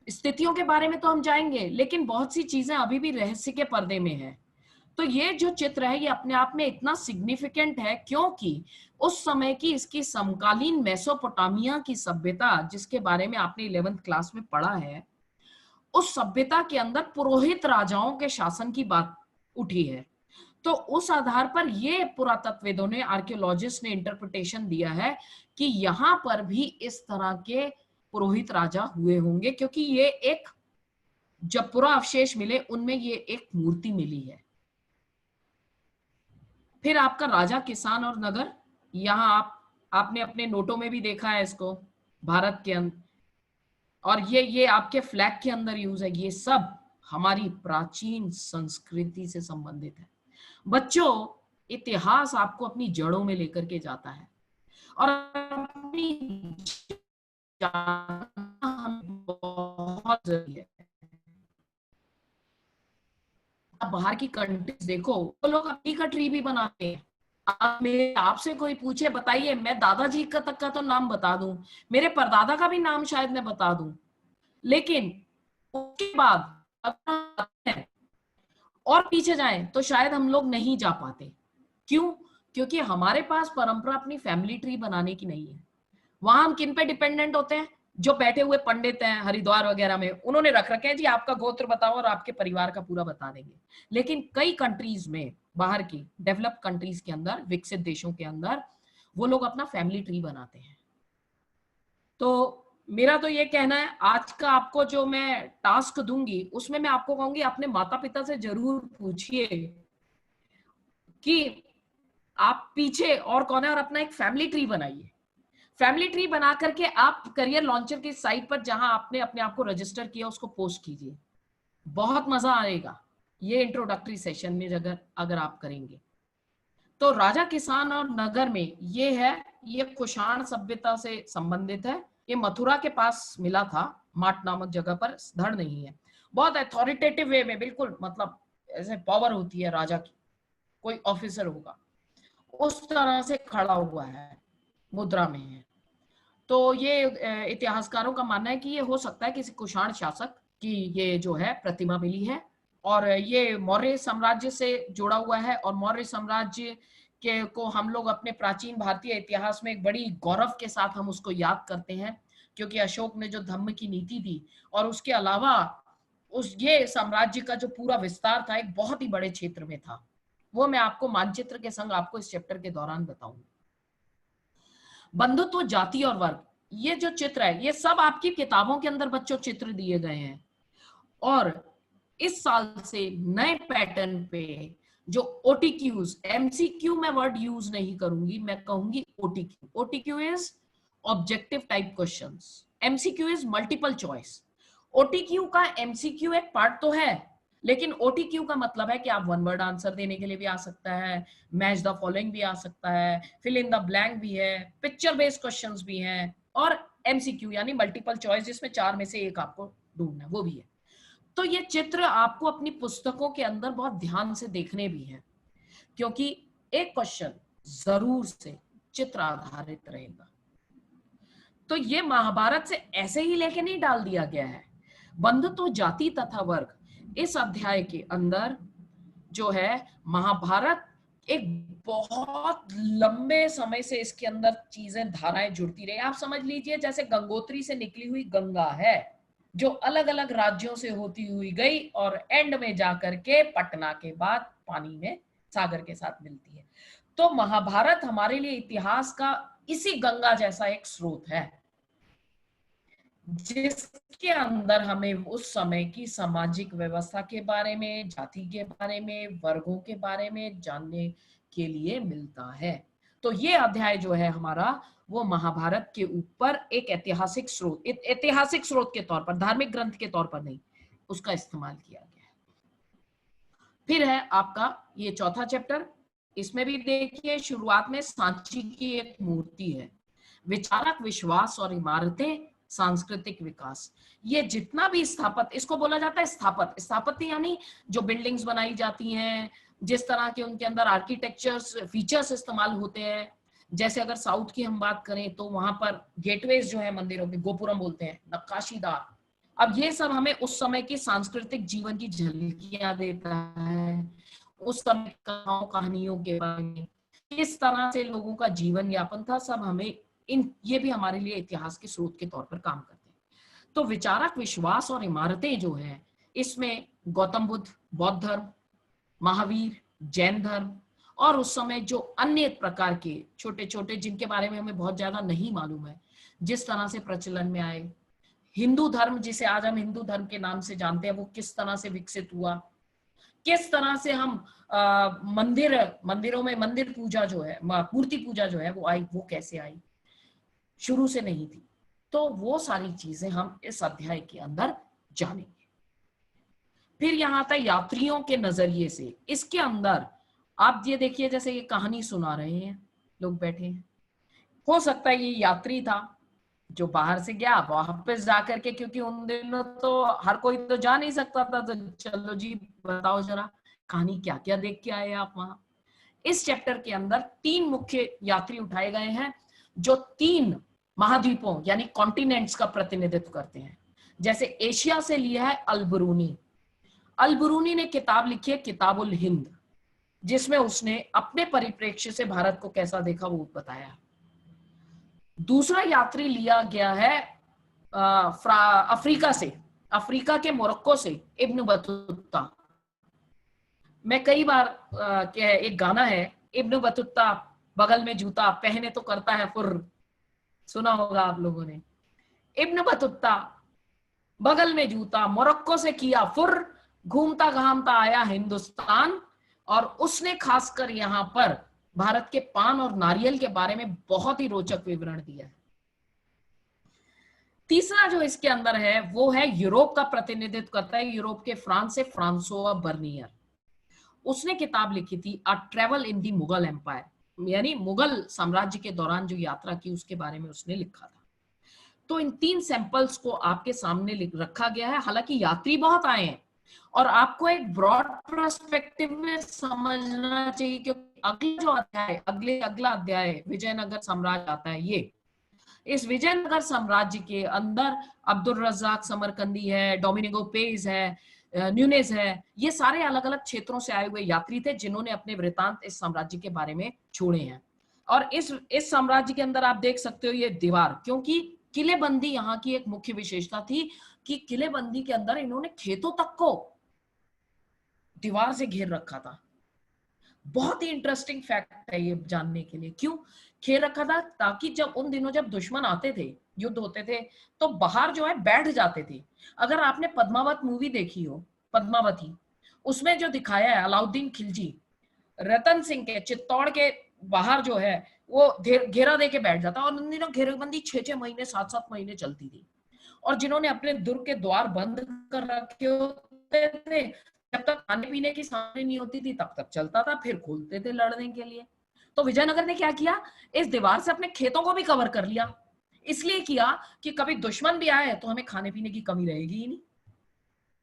स्थितियों के बारे में तो हम जाएंगे, लेकिन बहुत सी चीजें अभी भी रहस्य के पर्दे में है। तो ये जो चित्र है ये अपने आप में इतना सिग्निफिकेंट है क्योंकि उस समय की इसकी समकालीन मेसोपोटामिया की सभ्यता, जिसके बारे में आपने 11th क्लास में पढ़ा है, उस सभ्यता के अंदर पुरोहित राजाओं के शासन की बात उठी है। तो उस आधार पर ये पुरातत्वविदों ने, आर्कियोलॉजिस्ट ने इंटरप्रिटेशन दिया है कि यहां पर भी इस तरह के पुरोहित राजा हुए होंगे, क्योंकि ये एक जब पुरा अवशेष मिले उनमें ये एक मूर्ति मिली है। फिर आपका राजा, किसान और नगर, यहां आपने अपने नोटों में भी देखा है इसको, भारत के अंदर, और ये आपके फ्लैग के अंदर यूज है। ये सब हमारी प्राचीन संस्कृति से संबंधित है। बच्चों, इतिहास आपको अपनी जड़ों में लेकर के जाता है और अपनी जानना बहुत जरूरी है। आप बाहर की कंट्रीज देखो, वो लोग अपनी का ट्री भी बनाते हैं। आपसे कोई पूछे, बताइए, मैं दादाजी का तक का तो नाम बता दूं, मेरे परदादा का भी नाम शायद मैं बता दूं, लेकिन उसके बाद अगर और पीछे जाएं तो शायद हम लोग नहीं जा पाते। क्यों? क्योंकि हमारे पास परंपरा अपनी फैमिली ट्री बनाने की नहीं है। वहां हम किन पे डिपेंडेंट होते हैं? जो बैठे हुए पंडित हैं हरिद्वार वगैरह में, उन्होंने रख रखे हैं जी आपका गोत्र बताओ और आपके परिवार का पूरा बता देंगे। लेकिन कई कंट्रीज में, बाहर की डेवलप्ड कंट्रीज के अंदर, विकसित देशों के अंदर, वो लोग अपना फैमिली ट्री बनाते हैं। तो मेरा तो ये कहना है, आज का आपको जो मैं टास्क दूंगी उसमें मैं आपको कहूंगी अपने माता पिता से जरूर पूछिए कि आप पीछे और कौन है, और अपना एक फैमिली ट्री बनाइए। फैमिली ट्री बना करके आप करियर लॉन्चर की साइट पर जहां आपने अपने आप को रजिस्टर किया उसको पोस्ट कीजिए, बहुत मजा आएगा ये इंट्रोडक्टरी सेशन में अगर आप करेंगे। तो राजा, किसान और नगर में ये है, ये कुषाण सभ्यता से संबंधित है। ये मथुरा के पास मिला था, माट नामक जगह पर, धड़ नहीं है। बहुत अथॉरिटेटिव वे में, बिल्कुल मतलब ऐसे पावर होती है राजा की, कोई ऑफिसर होगा उस तरह से खड़ा हुआ है, मुद्रा में है। तो ये इतिहासकारों का मानना है कि ये हो सकता है किसी कुषाण शासक की ये जो है प्रतिमा मिली है, और ये मौर्य साम्राज्य से जुड़ा हुआ है। और मौर्य साम्राज्य के को हम लोग अपने प्राचीन भारतीय इतिहास में एक बड़ी गौरव के साथ हम उसको याद करते हैं, क्योंकि अशोक ने जो धम्म की नीति दी, और उसके अलावा ये साम्राज्य का जो पूरा विस्तार था एक बहुत ही बड़े क्षेत्र में था, वो मैं आपको मानचित्र के संग आपको इस चैप्टर के दौरान बताऊंगा। बंधुत्व, जाति और वर्ग, ये जो चित्र है ये सब आपकी किताबों के अंदर बच्चों चित्र दिए गए हैं। और इस साल से नए पैटर्न पे जो OTQs, MCQ मैं वर्ड यूज नहीं करूंगी, मैं कहूंगी OTQ। OTQ is objective type questions, MCQ is multiple choice. OTQ का MCQ एक पार्ट तो है, लेकिन OTQ का मतलब है कि आप वन वर्ड आंसर देने के लिए भी आ सकता है, मैच द फॉलोइंग भी आ सकता है, फिल इन द ब्लैंक भी है, पिक्चर बेस्ड क्वेश्चंस भी हैं, और MCQ यानी मल्टीपल चॉइस जिसमें 4 में से एक आपको ढूंढना है, वो भी है। तो ये चित्र आपको अपनी पुस्तकों के अंदर बहुत ध्यान से देखने भी हैं, क्योंकि एक क्वेश्चन जरूर से चित्र आधारित रहेगा। तो ये महाभारत से ऐसे ही लेके नहीं डाल दिया गया है। बंधुत्व, जाति तथा वर्ग, इस अध्याय के अंदर जो है महाभारत एक बहुत लंबे समय से इसके अंदर चीजें, धाराएं जुड़ती रही। आप समझ लीजिए जैसे गंगोत्री से निकली हुई गंगा है, जो अलग अलग राज्यों से होती हुई गई और एंड में जाकर के पटना के बाद पानी में सागर के साथ मिलती है। तो महाभारत हमारे लिए इतिहास का इसी गंगा जैसा एक स्रोत है, जिसके अंदर हमें उस समय की सामाजिक व्यवस्था के बारे में, जाति के बारे में, वर्गों के बारे में जानने के लिए मिलता है। तो ये अध्याय जो है हमारा, वो महाभारत के ऊपर एक ऐतिहासिक स्रोत के तौर पर, धार्मिक ग्रंथ के तौर पर नहीं, उसका इस्तेमाल किया गया है। फिर है आपका ये चौथा चैप्टर। इसमें भी देखिए शुरुआत में सांची की एक मूर्ति है, विचारक, विश्वास और इमारतें, सांस्कृतिक विकास। ये जितना भी स्थापत्य, इसको बोला जाता है स्थापत्य यानी जो बिल्डिंग्स बनाई जाती हैं, जिस तरह के उनके अंदर आर्किटेक्चर्स फीचर्स इस्तेमाल होते हैं। जैसे अगर साउथ की हम बात करें तो वहां पर गेटवेज जो है मंदिरों के, गोपुरम बोलते हैं, नक्काशीदार। अब ये सब हमें उस समय की सांस्कृतिक जीवन की झलकियां देता है, उस समय कहानियों के बारे में, किस तरह से लोगों का जीवन यापन था, सब हमें ये भी हमारे लिए इतिहास के स्रोत के तौर पर काम करते हैं। तो विचारक, विश्वास और इमारतें जो है, इसमें गौतम बुद्ध, बौद्ध धर्म, महावीर, जैन धर्म और उस समय जो अन्य प्रकार के छोटे छोटे, जिनके बारे में हमें बहुत ज्यादा नहीं मालूम है, जिस तरह से प्रचलन में आए। हिंदू धर्म, जिसे आज हम हिंदू धर्म के नाम से जानते हैं, वो किस तरह से विकसित हुआ, किस तरह से हम मंदिरों में मंदिर पूजा जो है, मूर्ति पूजा जो है वो आई, वो कैसे आई, शुरू से नहीं थी। तो वो सारी चीजें हम इस अध्याय के अंदर जानेंगे। फिर यहाँ आता है यात्रियों के नजरिए से। इसके अंदर आप ये देखिए, जैसे ये कहानी सुना रहे हैं, लोग बैठे हैं, हो सकता है ये यात्री था जो बाहर से गया, वापस जाकर के, क्योंकि उन दिनों तो हर कोई तो जा नहीं सकता था, तो चलो जी बताओ जरा कहानी क्या क्या देख के आए आप वहां। इस चैप्टर के अंदर 3 मुख्य यात्री उठाए गए हैं, जो 3 महाद्वीपों यानी कॉन्टिनेंट्स का प्रतिनिधित्व करते हैं। जैसे एशिया से लिया है अल-बुरूनी ने किताब लिखी है किताबुल हिंद, जिसमें उसने अपने परिप्रेक्ष्य से भारत को कैसा देखा वो बताया। दूसरा यात्री लिया गया है अफ्रीका से, अफ्रीका के मोरक्को से, इब्न बतूता। मैं कई बार एक गाना है, इब्न बतूता बगल में जूता, पहने तो करता है फुर, सुना होगा आप लोगों ने। इब्न बतूता बगल में जूता, मोरक्को से किया फुर, घूमता घामता आया हिंदुस्तान। और उसने खासकर यहाँ पर भारत के पान और नारियल के बारे में बहुत ही रोचक विवरण दिया है। तीसरा जो इसके अंदर है वो है यूरोप का प्रतिनिधित्व करता है, यूरोप के फ्रांस से फ्रांसोआ बर्नियर। उसने किताब लिखी थी a travel in the Mughal empire, यानी मुगल साम्राज्य के दौरान जो यात्रा की उसके बारे में उसने लिखा था। तो इन 3 सैंपल्स को आपके सामने रखा गया है। हालांकि यात्री बहुत आए हैं और आपको एक ब्रॉड पर्सपेक्टिव में समझना चाहिए, क्योंकि अगला जो अध्याय, अगला अध्याय विजयनगर साम्राज्य आता है। ये इस विजयनगर साम्राज्य के अंदर अब्दुल रज्जाक समरकंदी है, डोमिनिगो पेज है, न्यूनेज है, ये सारे अलग अलग क्षेत्रों से आए हुए यात्री थे जिन्होंने अपने वृतांत इस साम्राज्य के बारे में छोड़े हैं। और इस साम्राज्य के अंदर आप देख सकते हो ये दीवार, क्योंकि किलेबंदी यहाँ की एक मुख्य विशेषता थी कि किलेबंदी के अंदर इन्होंने खेतों तक को दीवार से घेर रखा था। बहुत ही इंटरेस्टिंग फैक्ट है ये जानने के लिए, क्यों घेर रखा था, ताकि जब उन दिनों जब दुश्मन आते थे, युद्ध होते थे, तो बाहर जो है बैठ जाते थे। अगर आपने पद्मावत मूवी देखी हो, पद्मावती, उसमें जो दिखाया है अलाउद्दीन खिलजी रतन सिंह के चित्तौड़ के बाहर जो है वो घेरा दे के बैठ जाता। और उन दिनों घेरेबंदी 6-6 महीने 7-7 महीने चलती थी। और जिन्होंने अपने दुर्ग के द्वार बंद कर रखे होते थे, जब तक खाने पीने की सामग्री नहीं होती थी तब तक चलता था, फिर खोलते थे लड़ने के लिए। तो विजयनगर ने क्या किया, इस दीवार से अपने खेतों को भी कवर कर लिया। इसलिए किया कि कभी दुश्मन भी आए तो हमें खाने पीने की कमी रहेगी ही नहीं।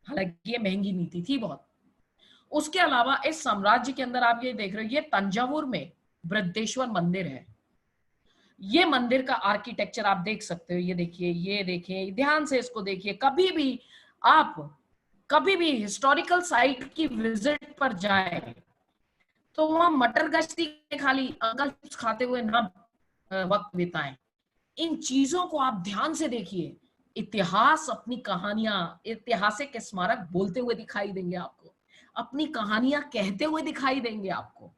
हालांकि ये महंगी नीति थी बहुत। उसके अलावा इस साम्राज्य के अंदर आप ये देख रहे हो, ये तंजावुर में बृहदेश्वर मंदिर है। ये मंदिर का आर्किटेक्चर आप देख सकते हो, ये देखिए, ये देखिए, ध्यान से इसको देखिए। कभी भी आप कभी भी हिस्टोरिकल साइट की विजिट पर जाए तो वहां मटर गश्ती खाली अंकल चिप्स खाते हुए ना वक्त बिताएं। इन चीजों को आप ध्यान से देखिए। इतिहास अपनी कहानियां, ऐतिहासिक स्मारक बोलते हुए दिखाई देंगे आपको, अपनी कहानियां कहते हुए दिखाई देंगे आपको।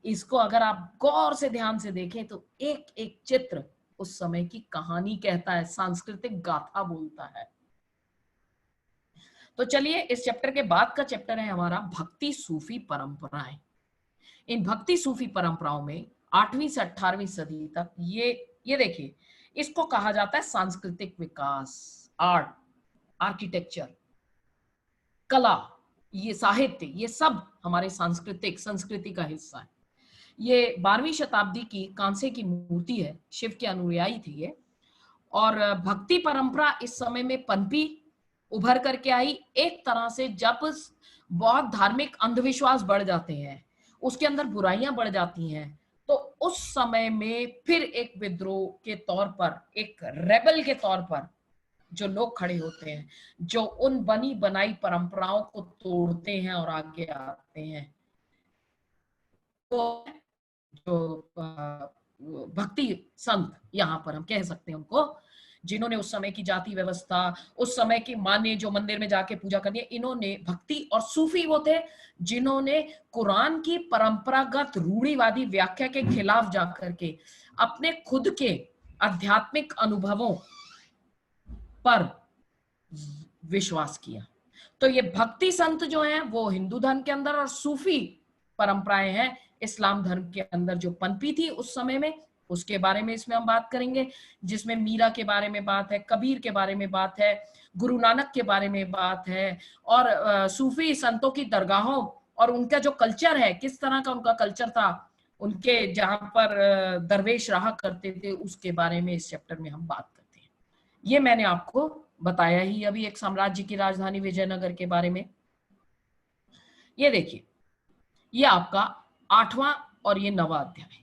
इसको अगर आप गौर से ध्यान से देखें तो एक एक चित्र उस समय की कहानी कहता है, सांस्कृतिक गाथा बोलता है। तो चलिए, इस चैप्टर के बाद का चैप्टर है हमारा भक्ति सूफी परंपराएं। इन भक्ति सूफी परंपराओं में 8वीं से 18वीं सदी तक ये देखिए, इसको कहा जाता है सांस्कृतिक विकास। आर्ट, आर्किटेक्चर, कला, ये साहित्य, ये सब हमारे सांस्कृतिक संस्कृति का हिस्सा है। ये 12वीं शताब्दी की कांसे की मूर्ति है, शिव के अनुयायी थी ये। और भक्ति परंपरा इस समय में पनपी, उभर करके आई। एक तरह से जब बहुत धार्मिक अंधविश्वास बढ़ जाते हैं, उसके अंदर बुराइयां बढ़ जाती हैं, तो उस समय में फिर एक विद्रोह के तौर पर, एक रेबल के तौर पर जो लोग खड़े होते हैं, जो उन बनी बनाई परंपराओं को तोड़ते हैं और आगे आते हैं। तो जो भक्ति संत, यहाँ पर हम कह सकते हैं उनको, जिन्होंने उस समय की जाति व्यवस्था, उस समय की मान्य जो मंदिर में जाके पूजा करनी है, इन्होंने भक्ति, और सूफी वो थे जिन्होंने कुरान की परंपरागत रूढ़िवादी व्याख्या के खिलाफ जाकर के अपने खुद के आध्यात्मिक अनुभवों पर विश्वास किया। तो ये भक्ति संत जो हैं वो हिंदू धर्म के अंदर, और सूफी परंपराएं हैं इस्लाम धर्म के अंदर जो पनपी थी उस समय में, उसके बारे में इसमें हम बात करेंगे, जिसमें मीरा के बारे में बात है, कबीर के बारे में बात है, गुरु नानक के बारे में बात है, और सूफी संतों की दरगाहों और उनका जो कल्चर है, किस तरह का उनका कल्चर था, उनके जहां पर दरवेश रहा करते थे, उसके बारे में इस चैप्टर में हम बात करते हैं। ये मैंने आपको बताया ही अभी एक साम्राज्य की राजधानी विजयनगर के बारे में। ये देखिए, ये आपका 8वां और ये 9वां अध्याय।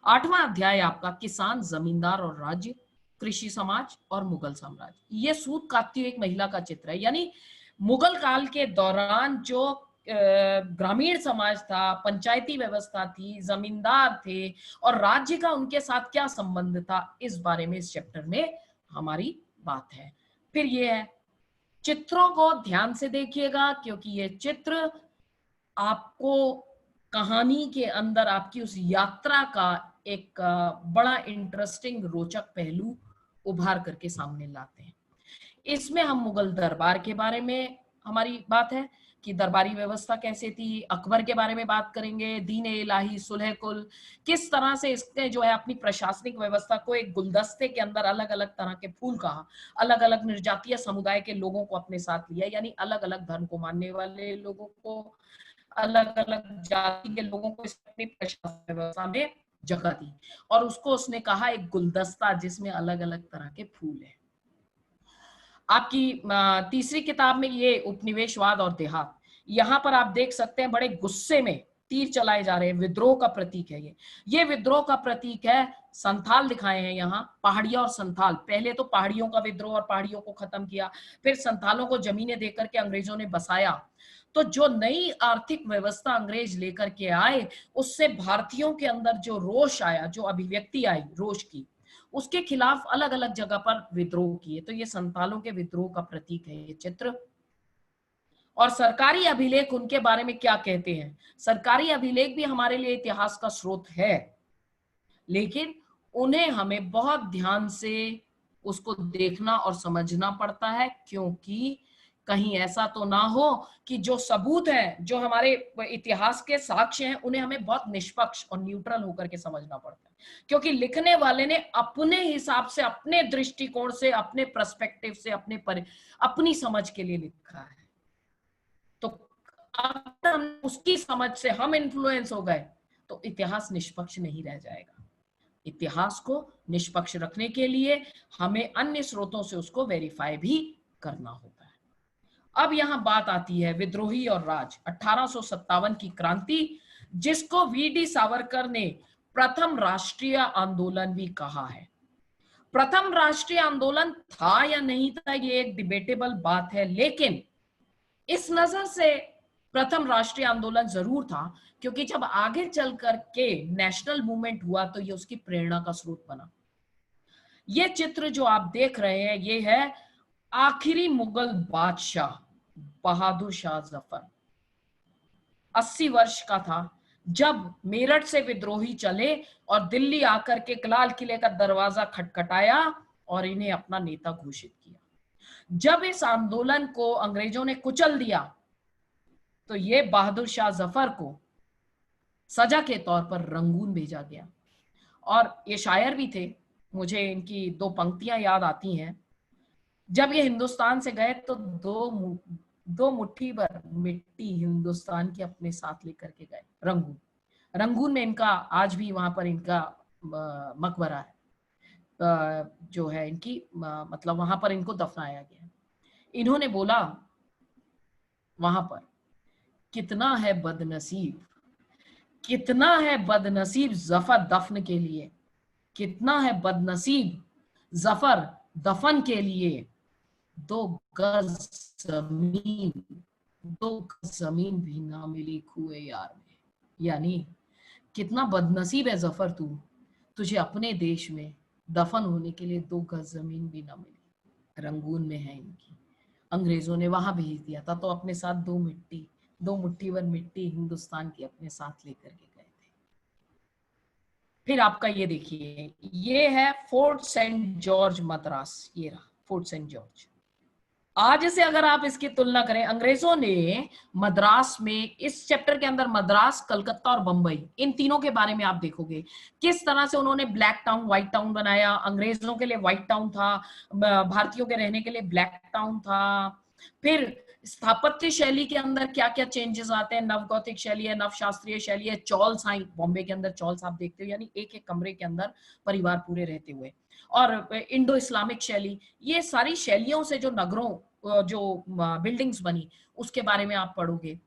8वां अध्याय आपका किसान, जमींदार और राज्य, कृषि समाज और मुगल साम्राज्य। ये सूत काटती हुई एक महिला का चित्र है, यानी मुगल काल के दौरान जो ग्रामीण समाज था, पंचायती व्यवस्था थी, जमींदार थे, और राज्य का उनके साथ क्या संबंध था, इस बारे में इस चैप्टर में हमारी बात है। फिर ये है, चित्रों को ध्यान से देखिएगा, क्योंकि ये चित्र आपको कहानी के अंदर आपकी उस यात्रा का एक बड़ा इंटरेस्टिंग, रोचक पहलू उभार करके सामने लाते हैं। इसमें हम मुगल दरबार के बारे में हमारी बात है कि दरबारी व्यवस्था कैसे थी, अकबर के बारे में बात करेंगे, दीन इलाही, सुलह कुल, किस तरह से इसने जो है अपनी प्रशासनिक व्यवस्था को एक गुलदस्ते के अंदर अलग अलग तरह के फूल कहा, अलग अलग निर्जातीय समुदाय के लोगों को अपने साथ लिया, यानी अलग अलग धर्म को मानने वाले लोगों को, अलग अलग जाति के लोगों को अपनी प्रशासनिक व्यवस्था में जगह दी, और उसको उसने कहा एक गुलदस्ता जिसमें अलग अलग तरह के फूल हैं। आपकी तीसरी किताब में ये उपनिवेशवाद और देहात, यहाँ पर आप देख सकते हैं बड़े गुस्से में तीर चलाए जा रहे हैं, विद्रोह का प्रतीक है ये विद्रोह का प्रतीक है। संथाल दिखाए हैं यहाँ, पहाड़िया और संथाल। पहले तो पहाड़ियों का विद्रोह और पहाड़ियों को खत्म किया, फिर संथालों को जमीनें देकर के अंग्रेजों ने बसाया। तो जो नई आर्थिक व्यवस्था अंग्रेज लेकर के आए, उससे भारतीयों के अंदर जो रोष आया, जो अभिव्यक्ति आई रोष की, उसके खिलाफ अलग अलग जगह पर विद्रोह किए। तो ये संथालों के विद्रोह का प्रतीक है ये चित्र। और सरकारी अभिलेख उनके बारे में क्या कहते हैं? सरकारी अभिलेख भी हमारे लिए इतिहास का स्रोत है, लेकिन उन्हें हमें बहुत ध्यान से उसको देखना और समझना पड़ता है, क्योंकि कहीं ऐसा तो ना हो कि जो सबूत हैं, जो हमारे इतिहास के साक्ष्य हैं, उन्हें हमें बहुत निष्पक्ष और न्यूट्रल होकर के समझना पड़ता है, क्योंकि लिखने वाले ने अपने हिसाब से, अपने दृष्टिकोण से, अपने पर्सपेक्टिव से, अपनी समझ के लिए लिखा है। तो अगर हम उसकी समझ से हम इन्फ्लुएंस हो गए तो इतिहास निष्पक्ष नहीं रह जाएगा। इतिहास को निष्पक्ष रखने के लिए हमें अन्य स्रोतों से उसको वेरीफाई भी करना होता है। अब यहाँ बात आती है विद्रोही और राज, 1857 की क्रांति, जिसको वीडी सावरकर ने प्रथम राष्ट्रीय आंदोलन भी कहा है। प्रथम राष्ट्रीय आंदोलन था या नहीं था ये एक डिबेटेबल बात है, लेकिन इस नजर से प्रथम राष्ट्रीय आंदोलन जरूर था क्योंकि जब आगे चल करके नेशनल मूवमेंट हुआ तो ये उसकी प्रेरणा का स्रोत बना। ये चित्र जो आप देख रहे हैं ये है आखिरी मुगल बादशाह बहादुर शाह जफर। 80 वर्ष का था जब मेरठ से विद्रोही चले और दिल्ली आकर के लाल किले का दरवाजा खटखटाया और इन्हें अपना नेता घोषित किया। जब इस आंदोलन को अंग्रेजों ने कुचल दिया तो ये बहादुर शाह जफर को सजा के तौर पर रंगून भेजा गया। और ये शायर भी थे, मुझे इनकी दो पंक्तियां याद आती हैं। जब ये हिंदुस्तान से गए तो दो मुट्ठी भर मिट्टी हिंदुस्तान की अपने साथ लेकर के गए। रंगून, रंगून में इनका आज भी वहां पर इनका मकबरा है, जो है इनकी मतलब वहां पर इनको दफनाया गया। इन्होंने बोला वहां पर, कितना है बदनसीब, कितना है बदनसीब जफर दफन के लिए, कितना है बदनसीब जफर दफन के लिए, 2 गज जमीन, 2 गज जमीन भी ना मिली कुए यार में। यानी कितना बदनसीब है जफर तू, तुझे अपने देश में दफन होने के लिए 2 गज जमीन भी ना मिली। रंगून में है इनकी, अंग्रेजों ने वहां भेज दिया था तो अपने साथ 2 मुट्ठी भर मिट्टी हिंदुस्तान की अपने साथ लेकर के गए थे। फिर आपका ये देखिए, ये है फोर्ट सेंट जॉर्ज मद्रास, ये रहा फोर्ट सेंट जॉर्ज। आज से अगर आप इसकी तुलना करें, अंग्रेजों ने मद्रास में, इस चैप्टर के अंदर मद्रास, कलकत्ता और बंबई, इन तीनों के बारे में आप देखोगे किस तरह से उन्होंने ब्लैक टाउन व्हाइट टाउन बनाया। अंग्रेजों के लिए व्हाइट टाउन था, भारतीयों के रहने के लिए ब्लैक टाउन था। फिर स्थापत्य शैली के अंदर क्या क्या चेंजेस आते हैं, नवगौतिक शैली है, नवशास्त्रीय शैली है, चॉल्स आई, बॉम्बे के अंदर चॉल्स आप देखते हो, यानी एक एक कमरे के अंदर परिवार पूरे रहते हुए, और इंडो इस्लामिक शैली, ये सारी शैलियों से जो नगरों, जो बिल्डिंग्स बनी, उसके बारे में आप पढ़ोगे।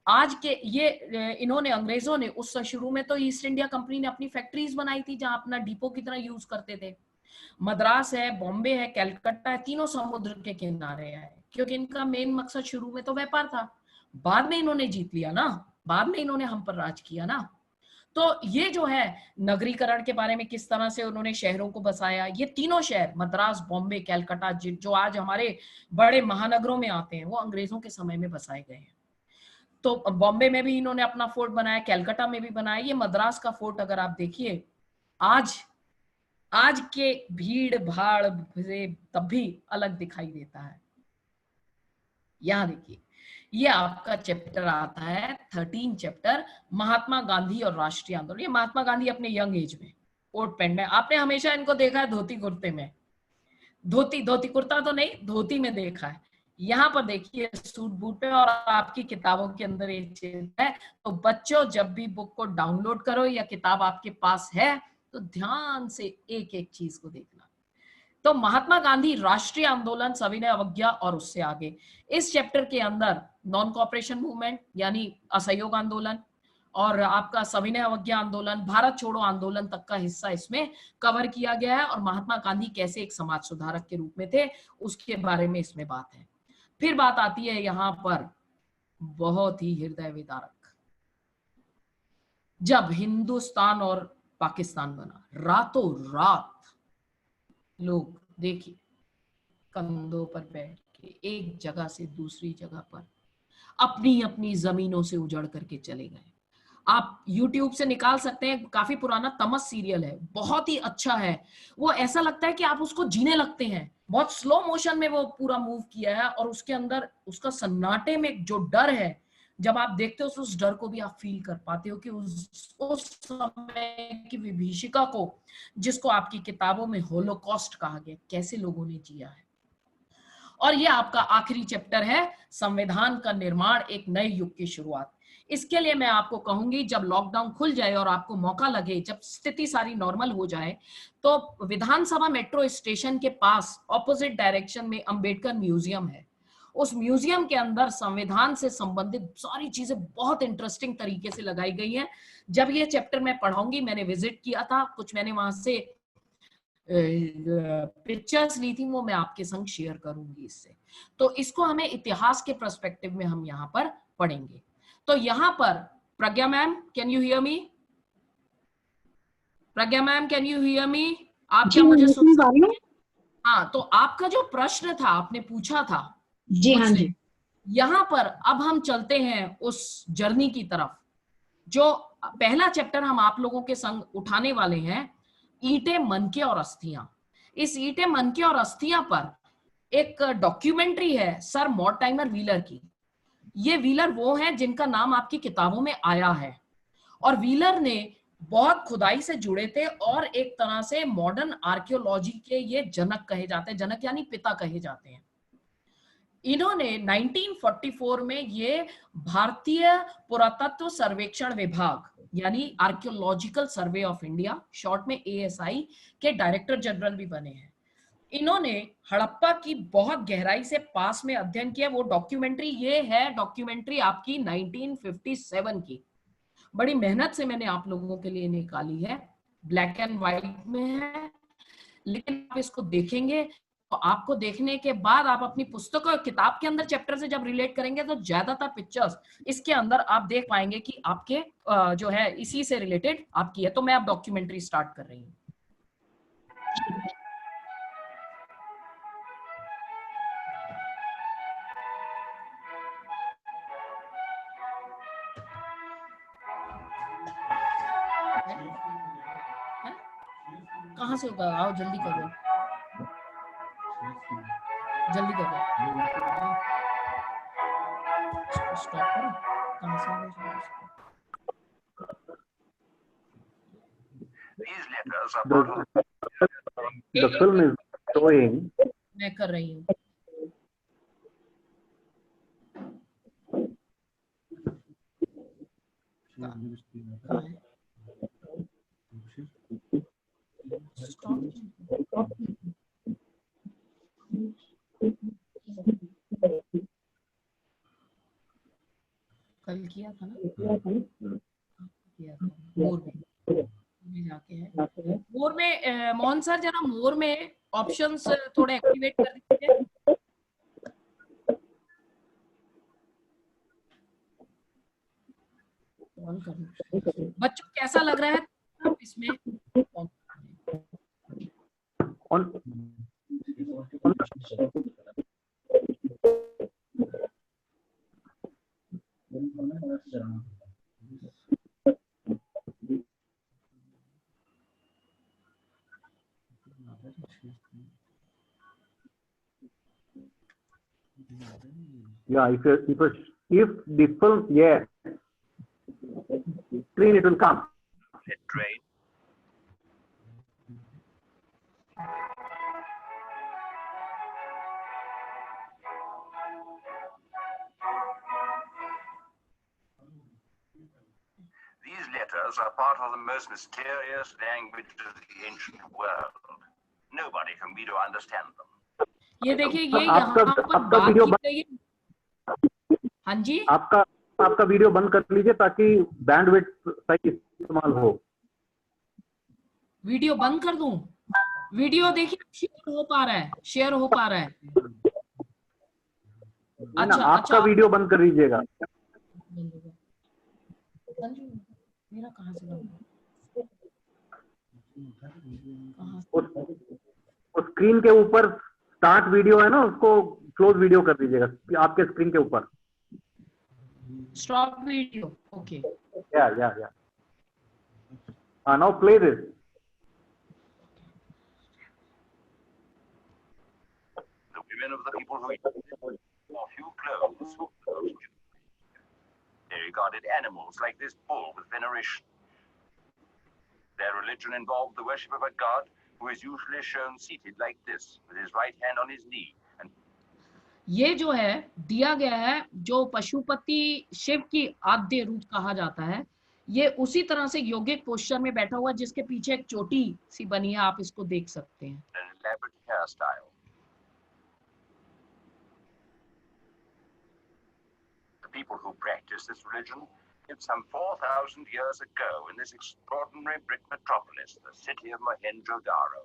आज के ये इन्होंने, अंग्रेजों ने उस शुरू में तो ईस्ट इंडिया कंपनी ने अपनी फैक्ट्रीज बनाई थी जहां अपना डिपो की तरह यूज करते थे। मद्रास है, बॉम्बे है, कलकत्ता है, तीनों समुद्र के किनारे है, क्योंकि इनका मेन मकसद शुरू में तो व्यापार था। बाद में इन्होंने जीत लिया ना, बाद में इन्होंने हम पर राज किया ना। तो ये जो है नगरीकरण के बारे में किस तरह से उन्होंने शहरों को बसाया, ये तीनों शहर मद्रास, बॉम्बे, कलकत्ता, जो आज हमारे बड़े महानगरों में आते हैं, वो अंग्रेजों के समय में बसाए गए हैं। तो बॉम्बे में भी इन्होंने अपना फोर्ट बनाया, कलकत्ता में भी बनाया। ये मद्रास का फोर्ट अगर आप देखिए, आज के भीड़ भाड़ से तब भी अलग दिखाई देता है। यहां देखिए, ये आपका चैप्टर आता है 13 चैप्टर, महात्मा गांधी और राष्ट्रीय आंदोलन। ये महात्मा गांधी अपने यंग एज में कोट पहन है, आपने हमेशा इनको देखा है धोती कुर्ते में, धोती कुर्ता तो नहीं, धोती में देखा है। यहाँ पर देखिए सूट बूट पे, और आपकी किताबों के अंदर ये चीज है। तो बच्चों, जब भी बुक को डाउनलोड करो या किताब आपके पास है तो ध्यान से एक एक चीज को देखना। तो महात्मा गांधी, राष्ट्रीय आंदोलन, सविनय अवज्ञा और उससे आगे, इस चैप्टर के अंदर नॉन कॉपरेशन मूवमेंट यानी असहयोग आंदोलन, और आपका सविनय अवज्ञा आंदोलन, भारत छोड़ो आंदोलन तक का हिस्सा इसमें कवर किया गया है, और महात्मा गांधी कैसे एक समाज सुधारक के रूप में थे उसके बारे में इसमें बात है। फिर बात आती है यहाँ पर बहुत ही हृदय विदारक, जब हिंदुस्तान और पाकिस्तान बना, रातों रात लोग देखिए कंधों पर बैठ के एक जगह से दूसरी जगह पर अपनी अपनी जमीनों से उजड़ करके चले गए। आप YouTube से निकाल सकते हैं, काफी पुराना तमस सीरियल है, बहुत ही अच्छा है। वो ऐसा लगता है कि आप उसको जीने लगते हैं, बहुत स्लो मोशन में वो पूरा मूव किया है, और उसके अंदर उसका सन्नाटे में जो डर है, जब आप देखते हो तो उस डर को भी आप फील कर पाते हो कि उस समय की विभीषिका को, जिसको आपकी किताबों में होलोकॉस्ट कहा गया, कैसे लोगों ने जिया है। और ये आपका आखिरी चैप्टर है, संविधान का निर्माण, एक नए युग की शुरुआत। इसके लिए मैं आपको कहूंगी, जब लॉकडाउन खुल जाए और आपको मौका लगे, जब स्थिति सारी नॉर्मल हो जाए, तो विधानसभा मेट्रो स्टेशन के पास ऑपोजिट डायरेक्शन में अंबेडकर म्यूजियम है, उस म्यूजियम के अंदर संविधान से संबंधित सारी चीजें बहुत इंटरेस्टिंग तरीके से लगाई गई हैं। जब ये चैप्टर मैं पढ़ाऊंगी, मैंने विजिट किया था, कुछ मैंने वहां से पिक्चर्स ली थी, वो मैं आपके संग शेयर करूंगी इससे। तो इसको हमें इतिहास के पर्सपेक्टिव में हम यहाँ पर पढ़ेंगे। तो यहाँ पर Pragya ma'am, can you hear me? Pragya ma'am, can you hear me? आप क्या मुझे सुन सकते हैं? हाँ, तो आपका जो प्रश्न था, आपने पूछा था जी हाँ जी, यहाँ पर अब हम चलते हैं उस जर्नी की तरफ। जो पहला चैप्टर हम आप लोगों के संग उठाने वाले हैं, ईंटें, मनके और अस्थियां। इस ईंटें, मनके और अस्थियां पर एक डॉक्यूमेंट्री है सर मॉर्टाइमर व्हीलर की। ये व्हीलर वो हैं जिनका नाम आपकी किताबों में आया है, और व्हीलर ने बहुत खुदाई से जुड़े थे और एक तरह से मॉडर्न आर्कियोलॉजी के ये जनक कहे जाते हैं, जनक यानी पिता कहे जाते हैं। इन्होंने 1944 में ये भारतीय पुरातत्व सर्वेक्षण विभाग यानी archaeological survey of India, short में ASI, के डायरेक्टर जनरल भी बने हैं। इन्होंने हड़प्पा की बहुत गहराई से पास में अध्ययन किया। वो डॉक्यूमेंट्री, ये है डॉक्यूमेंट्री आपकी 1957 की। बड़ी मेहनत से मैंने आप लोगों के लिए निकाली है, ब्लैक एंड व्हाइट में है, लेकिन आप इसको देखेंगे तो आपको देखने के बाद आप अपनी पुस्तक और किताब के अंदर चैप्टर से जब रिलेट करेंगे तो ज्यादातर पिक्चर्स इसके अंदर आप देख पाएंगे कि आपके जो है इसी से रिलेटेड आपकी है। तो मैं अब डॉक्यूमेंट्री स्टार्ट कर रही हूँ। कहाँ से होगा? आओ जल्दी करो, जल्दी करो, स्टॉप करो। कहाँ से होगा? The film is showing. मैं कर रही हूँ। कल किया था ना, किया था मोर में जाके है। मोर में मोहन सर जरा मोर में ऑप्शंस थोड़े एक्टिवेट कर दीजिए। बच्चों कैसा लग रहा है आप इसमें? Yeah, if the film, yeah, screen it will come. These letters are part of the most mysterious language of the ancient world. Nobody can read or understand them. ये देखिए, ये यहाँ पर बात वीडियो की गई है। हाँ जी, आपका वीडियो बंद कर लीजिए ताकि बैंडविड्थ सही इस्तेमाल हो। वीडियो बंद कर दूं? वीडियो देखिए शेयर हो पा रहा है, शेयर हो पा रहा है। अच्छा, आपका वीडियो बंद कर लीजिएगा। मेरा कहाँ से बंद? उस स्क्रीन के ऊपर स्टार्ट वीडियो है ना, उसको क्लोज वीडियो कर दीजिएगा आपके स्क्रीन के ऊपर। Stop video, okay. Yeah now play this. The women of the people who wore few clothes, they regarded animals like this bull with veneration. Their religion involved the worship of a god who is usually shown seated like this, with his right hand on his knee. And ये जो है दिया गया है, जो पशुपति शिव की आद्य रूप कहा जाता है, ये उसी तरह से योगिक पोस्चर में बैठा हुआ, जिसके पीछे एक चोटी सी बनी है, आप इसको देख सकते हैं। an elaborate hairstyle. people who practice this religion lived some 4,000 years ago in this extraordinary brick metropolis, the city of Mohenjo-Daro.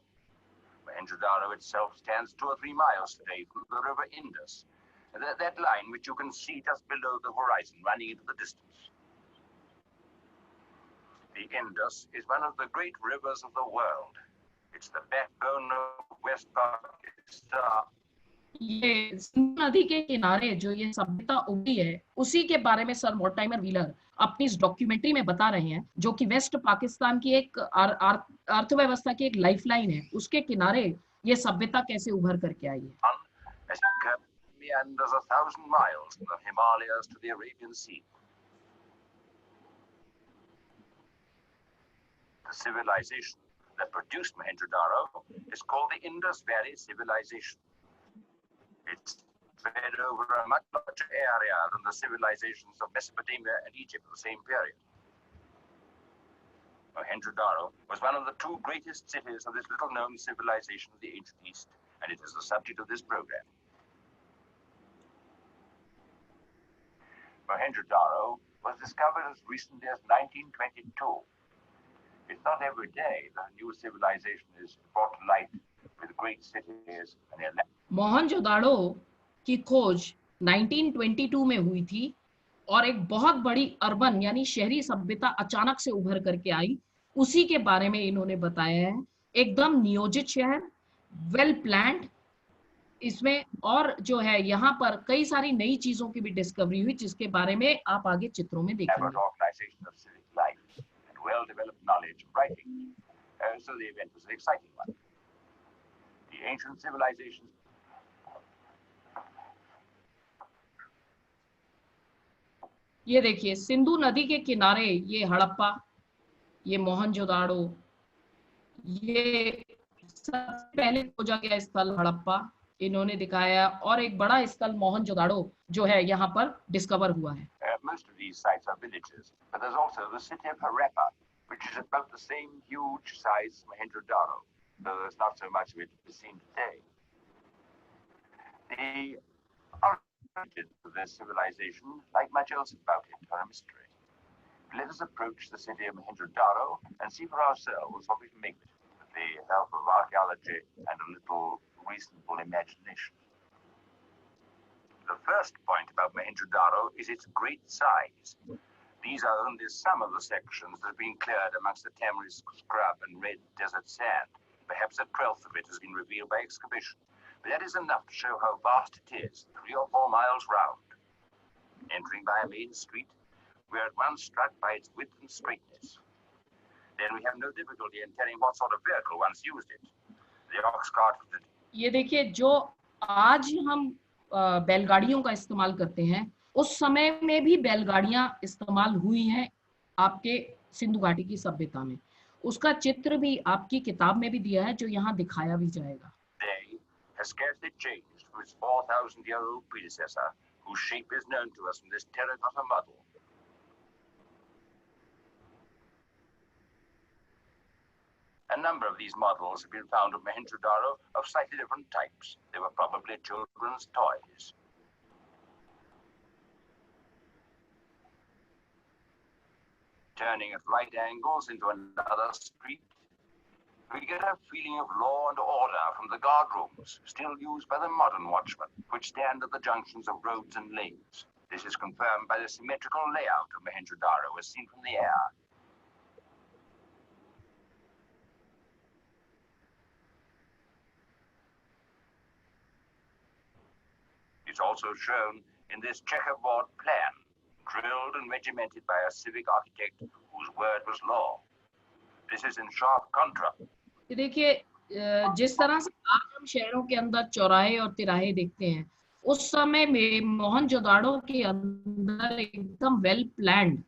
Mohenjo-Daro itself stands 2 or 3 miles today from the river Indus, that line which you can see just below the horizon running into the distance. The Indus is one of the great rivers of the world. It's the backbone of West Pakistan. ये सिंधु नदी के किनारे जो ये सभ्यता उभरी है उसी के बारे में सर मोर्टाइमर व्हीलर अपनी इस डॉक्यूमेंट्री में बता रहे हैं, जो कि वेस्ट पाकिस्तान की एक अर्थव्यवस्था की एक लाइफलाइन है। उसके किनारे ये सभ्यता कैसे उभर करके आई है। Meanders 1,000 miles from the Himalayas to the Arabian Sea. The civilization that produced Mohenjo-Daro is called the Indus Valley Civilization. It's spread over a much larger area than the civilizations of Mesopotamia and Egypt of the same period. Mohenjo-Daro was one of the 2 greatest cities of this little-known civilization of the ancient East, and it is the subject of this program. Mohenjo-Daro was discovered as recently as 1922. It's not every day that a new civilization is brought to light with great cities and their land. Mohenjodaro की खोज 1922 में हुई थी और एक बहुत बड़ी अर्बन यानी शहरी सभ्यता अचानक से उभर करके आई, उसी के बारे में इन्होंने बताया है। एकदम नियोजित शहर, वेल प्लान्ड, इसमें और जो है यहाँ पर कई सारी नई चीजों की भी डिस्कवरी हुई, जिसके बारे में आप आगे चित्रों में देखेंगे। So the event was an exciting one. The ancient civilizations. ये देखिए सिंधु नदी के किनारे ये हड़प्पा, ये मोहनजोदाड़ो, ये सबसे पहले खोजा गया स्थल हड़प्पा इन्होंने दिखाया, और एक बड़ा स्थल मोहनजोदाड़ो जो है यहाँ पर डिस्कवर हुआ है। Most of these sites are villages, but there's also the city of Harappa, which is about the same huge size as Mohenjo-Daro, though there's not so much of it to be seen today. The origins of this civilization, like much else about it, are a mystery. Let us approach the city of Mohenjo-Daro and see for ourselves what we can make of it, with the help of archaeology and a little reasonable imagination. The first point about Mohenjo-Daro is its great size. These are only some of the sections that have been cleared amongst the Tamarisk scrub and red desert sand. Perhaps a 1/12 of it has been revealed by excavation. But that is enough to show how vast it is, 3 or 4 miles round. Entering by a main street, we are at once struck by its width and straightness. Then we have no difficulty in telling what sort of vehicle once used it. The ox cart. ये देखिए जो आज हम बैलगाड़ियों का इस्तेमाल करते हैं, उस समय में भी बैलगाड़ियां इस्तेमाल हुई हैं आपके सिंधु घाटी की सभ्यता में। उसका चित्र भी आपकी किताब में भी दिया है, जो यहाँ दिखाया भी जाएगा। Has scarcely changed from its 4,000-year-old predecessor, whose shape is known to us from this terracotta model. A number of these models have been found at Mohenjo-Daro of slightly different types. They were probably children's toys. Turning at right angles into another street, we get a feeling of law and order from the guard rooms, still used by the modern watchmen, which stand at the junctions of roads and lanes. This is confirmed by the symmetrical layout of Mohenjo-Daro as seen from the air. It's also shown in this checkerboard plan, drilled and regimented by a civic architect whose word was law. This is in sharp contrast. देखिए जिस तरह से आज हम शहरों के अंदर चौराहे और तिराहे देखते हैं, उस समय में मोहनजोदाड़ो के अंदर एकदम वेल प्लान्ड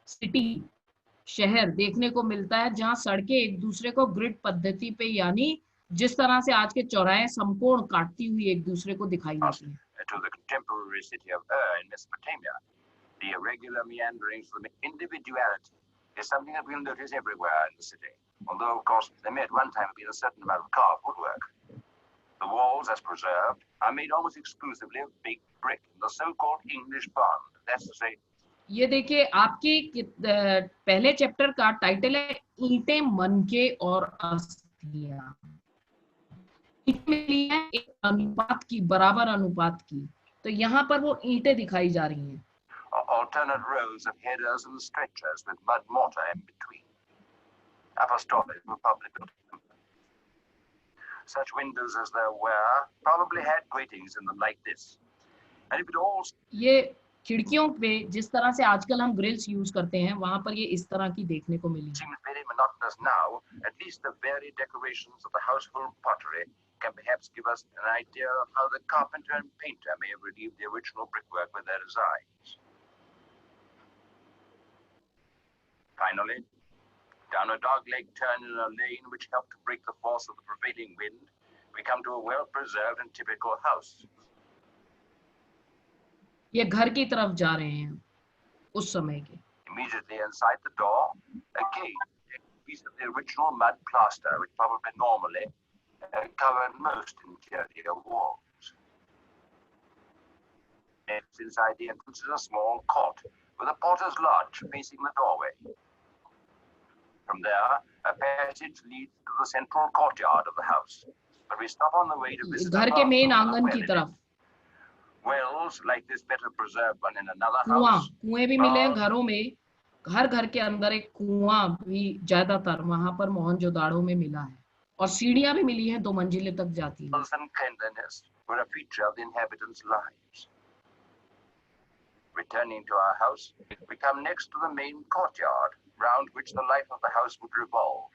सिटी शहर देखने को मिलता है, जहां सड़कें एक दूसरे को ग्रिड पद्धति पे, यानी जिस तरह से आज के चौराहे समकोण काटती हुई एक दूसरे को दिखाई देती हैं। To the contemporary city of in Mesopotamia, the irregular meanderings of individuality is something that we'll notice everywhere in the city. Although, of course, there may at one time have been a certain amount of carved woodwork. The walls, as preserved, are made almost exclusively of baked brick in the so-called English bond. That's to say, ये देखिए आपके पहले चैप्टर का टाइटल है ईंटें, मनके और अस्थियां। ईंटें मिली हैं एक अनुपात की, बराबर अनुपात की, तो यहाँ पर वो ईंटें दिखाई जा रही हैं। alternate rows of headers and stretchers with mud mortar in between. Upper stories were probably built. Such windows as there were probably had gratings in them like this. And if it all ये खिड़कियों पे जिस तरह से आजकल हम ग्रिल्स यूज करते हैं, वहां पर ये इस तरह की देखने को मिली है। seems very monotonous now, at least the varied decorations of the household pottery can perhaps give us an idea of how the carpenter and painter may have relieved the original brickwork with their designs. Finally, down a dog-leg turn in a lane which helped to break the force of the prevailing wind, we come to a well-preserved and typical house. ये घर की तरफ जा रहे हैं उस समय के। Immediately inside the door, a cage, a piece of the original mud plaster, which probably normally covered most interior walls. Next, inside the entrance is a small court with a porter's lodge facing the doorway. From there, a passage leads to the central courtyard of the house. But we stop on the way to visit घर के मेन आंगन की तरफ wells like this better preserved one in another कुआं, house. कुएं भी मिले हैं घरों में। हर घर के अंदर एक कुआं भी ज्यादातर वहां पर मोहनजोदाड़ो में मिला है, और सीढ़ियां भी मिली हैं 2 मंजिले तक जाती हैं। Health and cleanliness were a feature of the inhabitants' lives. Returning to our house, we come next to the main courtyard, round which the life of the house would revolve.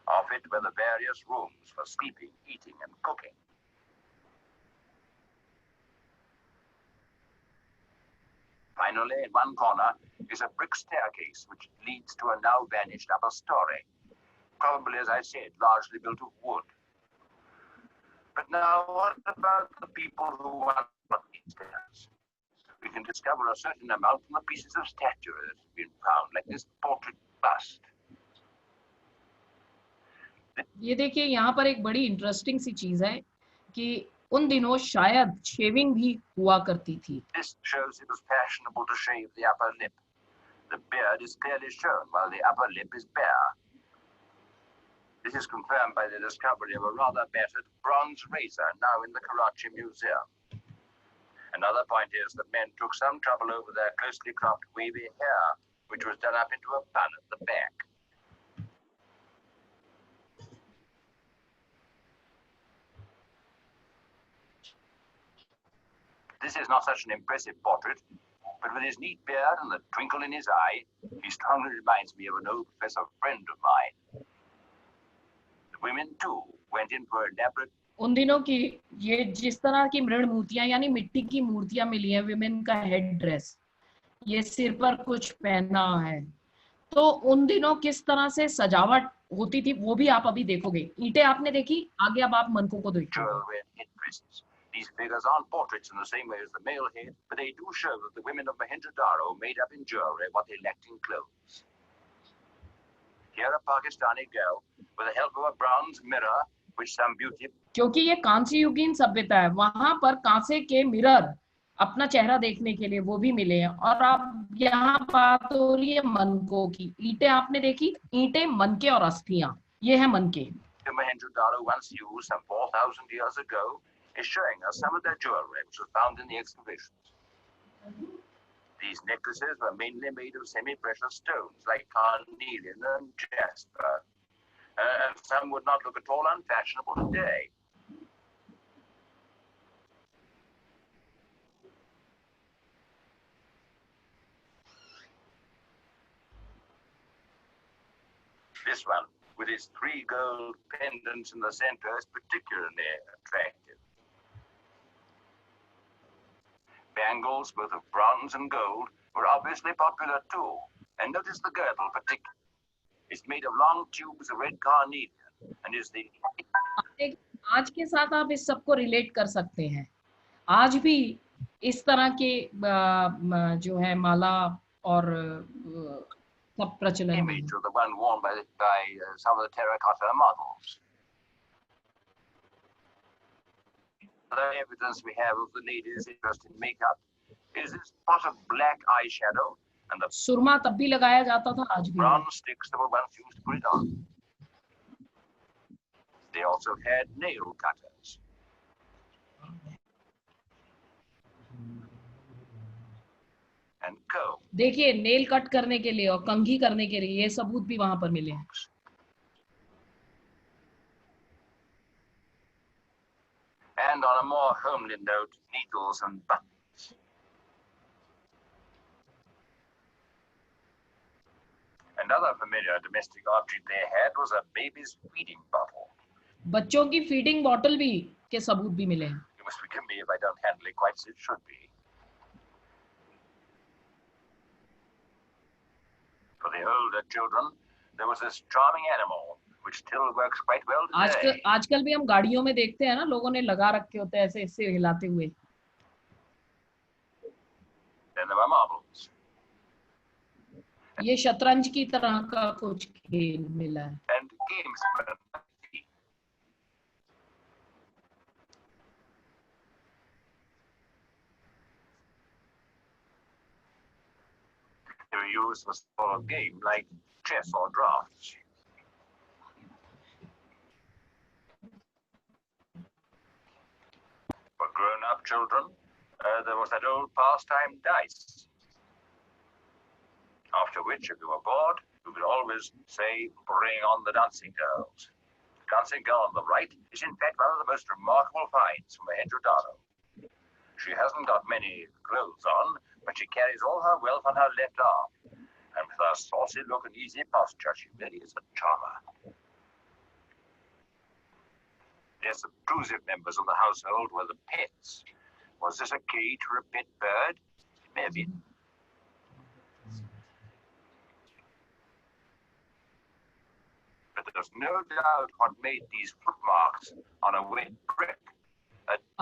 Off it were the various rooms for sleeping, eating, and cooking. Finally, in one corner is a brick staircase which leads to a now vanished upper story, probably, as I said, largely built of wood. But now, what about the people who want these stairs? We can discover a certain amount from the pieces of statuary that have been found, like this portrait bust. ये देखिए यहाँ पर एक बड़ी इंटरेस्टिंग सी चीज है कि उन दिनों शायद शेविंग भी हुआ करती थी। This shows it was fashionable to shave the upper lip. The beard is clearly shown while the upper lip is bare. This is confirmed by the discovery of a rather battered bronze razor now in the Karachi Museum. Another point is that men took some trouble over their closely cropped wavy hair, which was done up into a bun at the back. This is not such an impressive portrait, but with his neat beard and the twinkle in his eye, he strongly reminds me of an old professor friend of mine. The women, too, went in for elaborate. उन दिनों की ये जिस तरह की मृण मूर्तियां यानी मिट्टी की मूर्तियां मिली हैं, विमेन का हेड ड्रेस, ये सिर पर कुछ पहना है, तो उन दिनों किस तरह से सजावट होती थी वो भी आप अभी देखोगे। ईंटें आपने देखी, आगे अब आप मनकों को देखोगे। Jewelry and headdresses. These figures aren't portraits in the same way as the male head, but they do show that the women of Mohenjo-daro made up in jewelry what they lacked in clothes. Here a Pakistani girl, with the help of a bronze mirror, which some beauty. क्योंकि ये कांस्य युगीन सभ्यता है, वहां पर कांसे के मिरर अपना चेहरा देखने के लिए वो भी मिले हैं। और अब यहाँ बात हो रही है मनकों की। ईंटें आपने देखी, ईंटें, मनके और अस्थियां, ये है मनके। The Mohenjo-daro once used some 4,000 years ago is showing us some of their jewelry which was found in the excavations. These necklaces were mainly made of semi-precious stones like carnelian and jasper, and some would not look at all unfashionable today. This one, with its 3 gold pendants in the center, is particularly attractive. Bangles, both of bronze and gold, were obviously popular too. And notice the girdle particularly. It's made of long tubes of red carnelian and is the. आज के साथ आप इस सबको रिलेट कर सकते हैं। आज भी इस तरह के जो है माला और सब प्रचलन में। Image of the one worn by some of the terracotta models. Other evidence we have of the lady's interest in makeup is this pot of black eyeshadow and the सुरमा तब भी लगाया जाता था, आज भी है। brown sticks that were once used to put it on. They also had nail cutters. And comb. देखिए, नेल कट करने के लिए और कंघी करने के लिए ये सबूत भी वहां पर मिले हैं। And on a more homely note, needles and buttons. Another familiar domestic object they had was a baby's feeding bottle. बच्चों की फीडिंग बॉटल भी के सबूत भी मिले हैं। You must forgive me if I don't handle it quite as it should be. For the older children, there was this charming animal which still works quite well today. आजकल भी हम गाड़ियों में देखते हैं ना, लोगों ने लगा रखे होते हैं ऐसे इससे हिलाते हुए। Then there were marbles. ये शतरंज की तरह का कुछ खेल मिला है। And games. They were used for a game like chess or drafts. For grown-up children, there was that old pastime dice. After which, if you were bored, you could always say, "Bring on the dancing girls." The dancing girl on the right is in fact one of the most remarkable finds from Mohenjo-daro. She hasn't got many clothes on, but she carries all her wealth on her left arm. And with her saucy look and easy posture, she really is a charmer. Yes, the obtrusive members of the household were the pets. Was this a cage for a pet bird? It may have been. But there's no doubt what made these footmarks on a wet brick.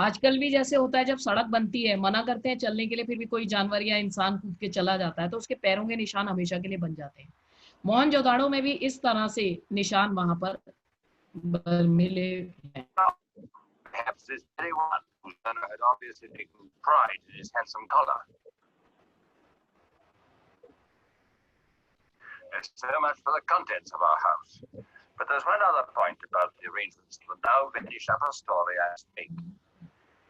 आजकल भी जैसे होता है, जब सड़क बनती है, मना करते हैं चलने के लिए, फिर भी कोई जानवर या इंसान कूद के चला जाता है तो उसके पैरों के निशान हमेशा के लिए बन जाते हैं। मोहनजोदाड़ो में भी इस तरह से निशान वहां पर मिले हैं। Perhaps this very one whose owner had obviously taken pride in his handsome collar. So much for the contents of our house. But there's one other point about the arrangements that will now finish up a story I must make.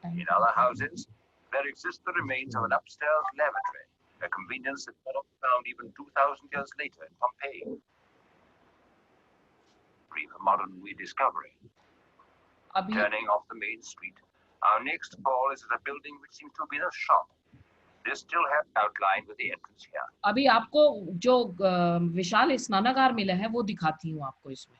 In other houses, there exists the remains of an upstairs lavatory, a convenience that cannot be found even 2,000 years later in Pompeii. Brief modern rediscovery. Turning off the main street, our next call is at a building which seems to have been a shop. They still have outlined with the entrance here. अभी आपको जो विशाल स्नानागार मिला है वो दिखाती हूँ आपको इसमें।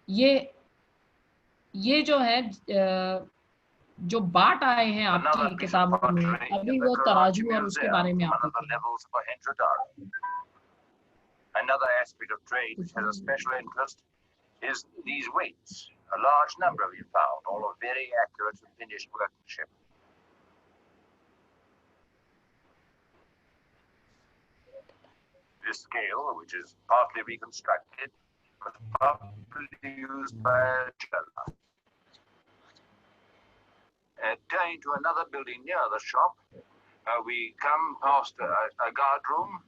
ये जो है जो बाट आए हैं आपकी किताबों में, अभी वो तराजू और उसके बारे में आप Another aspect of trade which has a special interest is these weights. A large number of you found, all of very accurate and finished workmanship. This scale, which is partly reconstructed, was probably used by a jeweler. Turning to another building near the shop, we come past a guard room.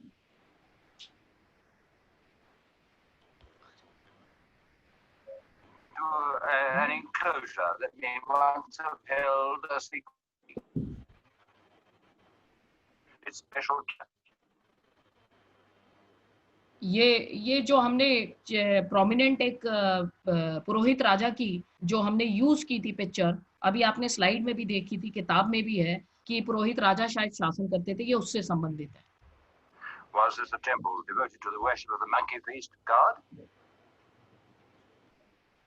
To an enclosure that may once have held a secret. It's special. ये जो हमने प्रोमिनेंट एक पुरोहित राजा की जो हमने यूज की थी पिक्चर, अभी आपने स्लाइड में भी देखी थी, किताब में भी है कि पुरोहित राजा शायद शासन करते थे, ये उससे संबंधित है। Was this a temple devoted to the worship of the monkey-faced god?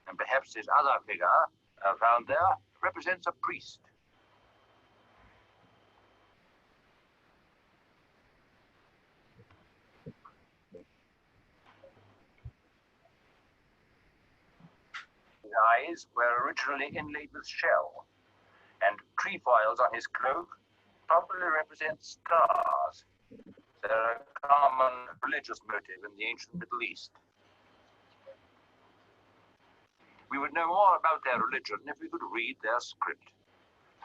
And perhaps this other figure found there represents a priest. His eyes were originally inlaid with shell, and trefoils on his cloak probably represent stars. They're a common religious motive in the ancient Middle East. We would know more about their religion if we could read their script.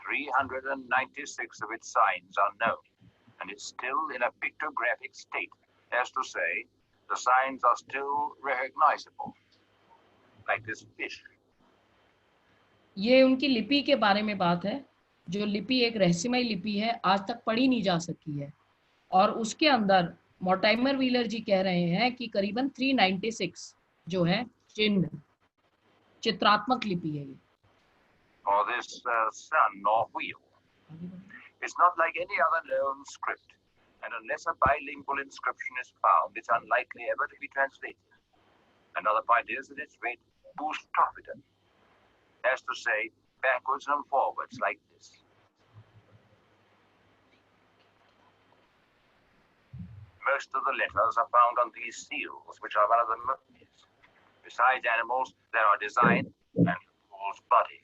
396 of its signs are known, and it's still in a pictographic state. As to say, the signs are still recognizable, like this fish. ये उनकी लिपि के बारे में बात है। जो लिपि एक रहस्यमय लिपि है, आज तक पढ़ी नहीं जा सकी है, और उसके अंदर मोर्टाइमर व्हीलर जी कह रहे हैं कि करीबन 396 जो है चिन्ह, चित्रात्मक लिपि है ये। Or this sun or wheel. It's not like any other known script, and unless a bilingual inscription is found, it's unlikely ever to be translated. Another point is that it's read Boostropiden, as to say, backwards and forwards like this. Most of the letters are found on these seals, which are one of the motifs. Besides animals, there are designs and fool's body.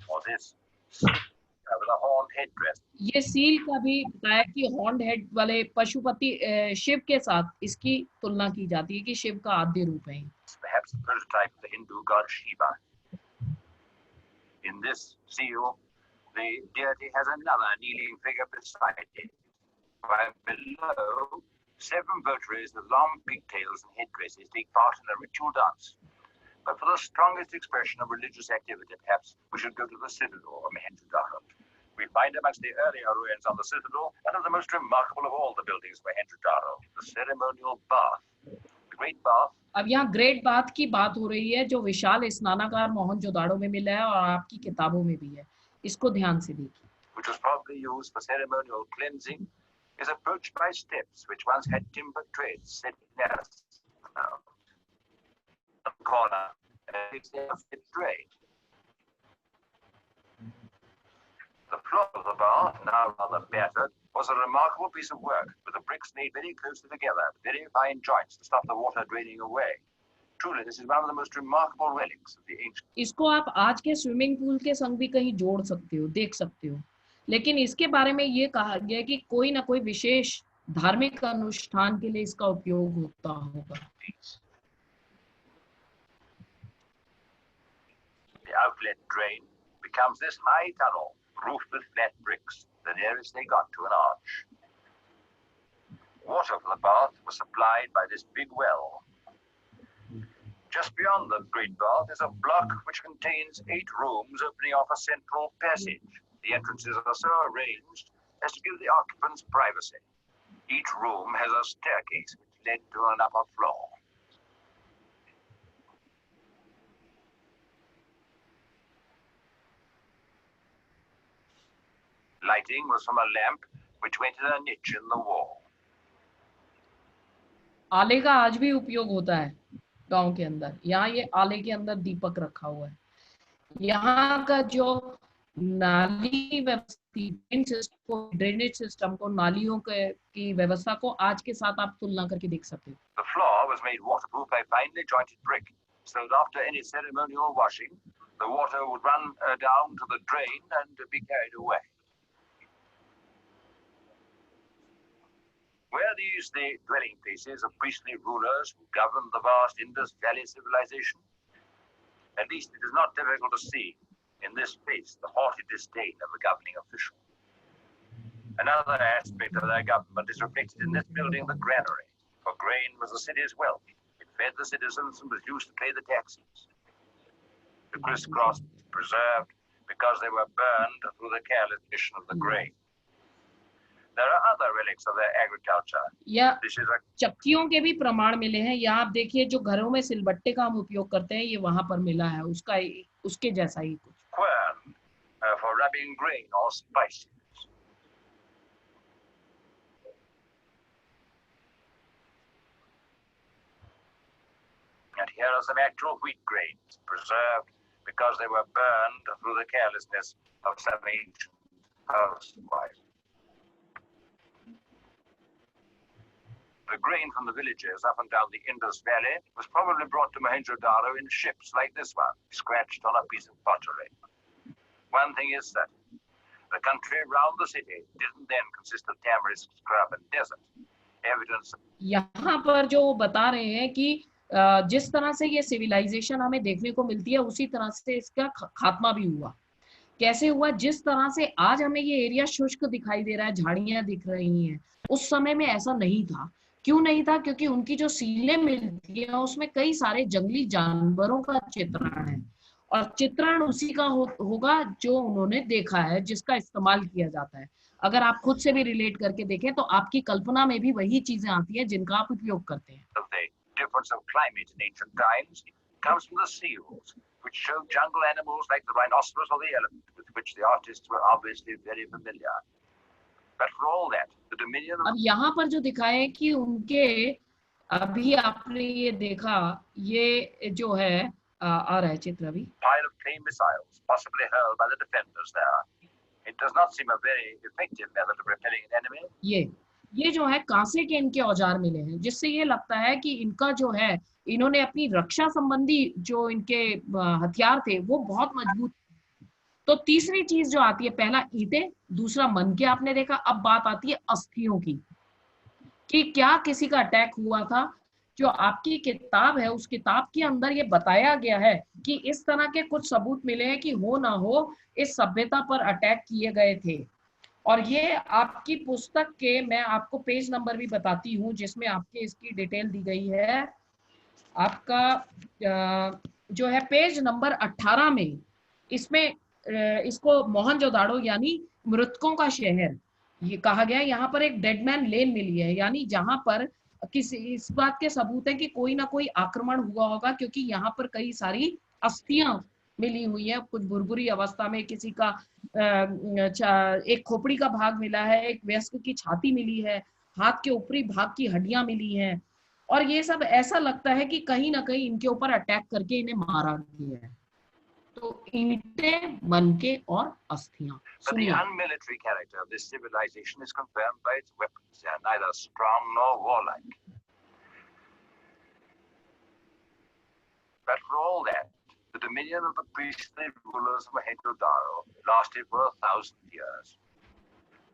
Or this with a horned headdress. ये सील का भी बताया कि हॉर्न्ड हेड वाले पशुपति शिव के साथ इसकी तुलना की जाती है कि शिव का आद्य रूप है। Perhaps a prototype of the Hindu god Shiva. In this seal, the deity has another kneeling figure beside it, while below, 7 votaries with long pigtails and headdresses take part in a ritual dance. But for the strongest expression of religious activity, perhaps we should go to the citadel of Mohenjo-daro. We find amongst the earlier ruins on the citadel one of the most remarkable of all the buildings of Mohenjo-daro, the ceremonial bath. The great bath. अब यहाँ ग्रेट बाथ की बात हो रही है, जो विशाल स्नानागार मोहनजोदाड़ो में मिला है और आपकी किताबों में भी है। इसको ध्यान से देखिए। Which was probably used for ceremonial cleansing, is approached by steps which once had timber treads set near the corner and it's there for trade. The floor of the bath, now rather battered, was a remarkable piece of work, with the bricks made very closely together, very fine joints to stop the water draining away. Truly, this is one of the most remarkable relics of the ancient. इसको आप आज के स्विमिंग पूल के संग भी कहीं जोड़ सकते हो, देख सकते हो, लेकिन इसके बारे में ये कहा गया कि कोई ना कोई विशेष धार्मिक अनुष्ठान के लिए इसका उपयोग होता होगा। The outlet drain becomes this high tunnel, roofed with flat bricks, the nearest they got to an arch. Water for the bath was supplied by this big well. Just beyond the great bath is a block which contains 8 rooms opening off a central passage. The entrances are so arranged as to give the occupants privacy. Each room has a staircase which led to an upper floor. Lighting was from a lamp which went in a niche in the wall. आले का आज भी उपयोग होता है गांव के अंदर। यहाँ ये आले के अंदर दीपक रखा हुआ है। यहाँ का जो नाली व्यवस्था, ड्रेनेज सिस्टम को, नालियों की व्यवस्था को आज के साथ आप तुलना करके देख सकते हो। The floor was made waterproof by finely jointed brick, so that after any ceremonial washing, the water would run down to the drain and be carried away. Were these the dwelling places of priestly rulers who governed the vast Indus Valley civilization? At least it is not difficult to see in this face the haughty disdain of the governing official. Another aspect of their government is reflected in this building, the granary, for grain was the city's wealth. It fed the citizens and was used to pay the taxes. The crisscross was preserved because they were burned through the careless mission of the grain. There are other relics of their agriculture. या This is a चक्कियों के भी प्रमाण मिले हैं। यहाँ आप देखिए, जो घरों में सिलबट्टे का हम उपयोग करते हैं, ये वहां पर मिला है, उसके जैसा ही कुछ। quern for rubbing grain or spices. And here are some actual wheat grains preserved because they were burned through the carelessness of some ancient housewife. The grain from the villages up and down the Indus Valley was probably brought to Mohenjo-daro in ships like this one, scratched on a piece of pottery. One thing is certain, the country round the city didn't then consist of tamarisk, scrub and desert. Evidence. यहाँ पर जो वो बता रहे हैं कि जिस तरह से ये सिविलाइजेशन हमें देखने को मिलती है उसी तरह से इसका खात्मा भी हुआ। कैसे हुआ? जिस तरह से आज हमें ये एरिया शुष्क दिखाई दे रहा है, झाड़ियां दिख रही हैं, उस समय में ऐसा नहीं था। क्यों नहीं था? क्योंकि उनकी जो सीलें मिलती है उसमें कई सारे जंगली जानवरों का चित्रण है, और चित्रण उसी का होगा जो उन्होंने देखा है, जिसका इस्तेमाल किया जाता है। अगर आप खुद से भी रिलेट करके देखें तो आपकी कल्पना में भी वही चीजें आती हैं जिनका आप उपयोग करते हैं। Of the difference of climate in ancient times comes from the seals, which show jungle animals like the rhinoceros or the elephant, with which the artists were obviously very familiar. But for all that, the dominion of अब यहाँ पर जो दिखाया है कि उनके, अभी आपने ये देखा, ये जो है आ रहा है चित्र अभी, pile of clay missiles, possibly hurled by the defenders there. It does not seem a very effective method of repelling an enemy. ये जो है कांसे के इनके औजार मिले हैं, जिससे ये लगता है कि इनका जो है, इन्होंने अपनी रक्षा संबंधी जो इनके हथियार थे वो बहुत मजबूत। तो तीसरी चीज जो आती है, पहला ईंटें, दूसरा मन के आपने देखा। अब बात आती है अस्थियों की, कि क्या किसी का अटैक हुआ था। जो आपकी किताब है उस किताब के अंदर ये बताया गया है कि इस तरह के कुछ सबूत मिले हैं कि हो ना हो इस सभ्यता पर अटैक किए गए थे। और ये आपकी पुस्तक के, मैं आपको पेज नंबर भी बताती हूँ जिसमें आपके इसकी डिटेल दी गई है। आपका जो है पेज नंबर 18 में, इसमें इसको मोहनजोदाड़ो यानी मृतकों का शहर ये कहा गया है। यहाँ पर एक डेडमैन लेन मिली है, यानी जहां पर किसी इस बात के सबूत है कि कोई ना कोई आक्रमण हुआ होगा, क्योंकि यहाँ पर कई सारी अस्थियां मिली हुई है, कुछ भुरभुरी अवस्था में। किसी का एक खोपड़ी का भाग मिला है, एक वयस्क की छाती मिली है, हाथ के ऊपरी भाग की हड्डियां मिली हैं, और ये सब ऐसा लगता है कि कहीं ना कहीं इनके ऊपर अटैक करके इन्हें मारा गया है। तो ईंटें, मनके और अस्थियां। But the unmilitary character of this civilization is confirmed by its weapons. They are neither strong nor warlike. But for all that, the dominion of the priestly rulers of Mohenjo-daro lasted for 1,000 years.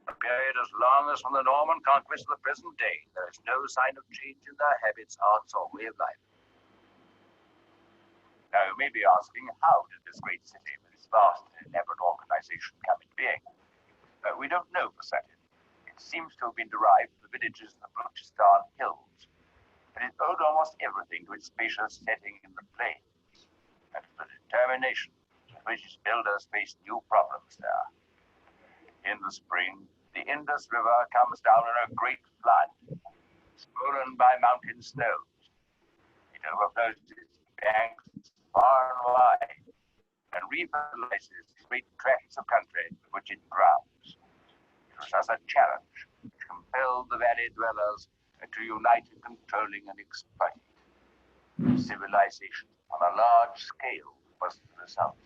A period as long as from the Norman conquest to the present day, there is no sign of change in their habits, arts, or way of life. Now, you may be asking, how did this great city with its vast and elaborate organization come into being? We don't know for certain. It seems to have been derived from the villages in the Balochistan hills, but it owed almost everything to its spacious setting in the plains, and to the determination with which its builders faced new problems there. In the spring, the Indus River comes down in a great flood, swollen by mountain snows. It overflows its banks far and wide, and revitalizes great tracts of country which it drowns. It was thus a challenge which compelled the valley dwellers to unite in controlling and exploiting. Civilization on a large scale was the result.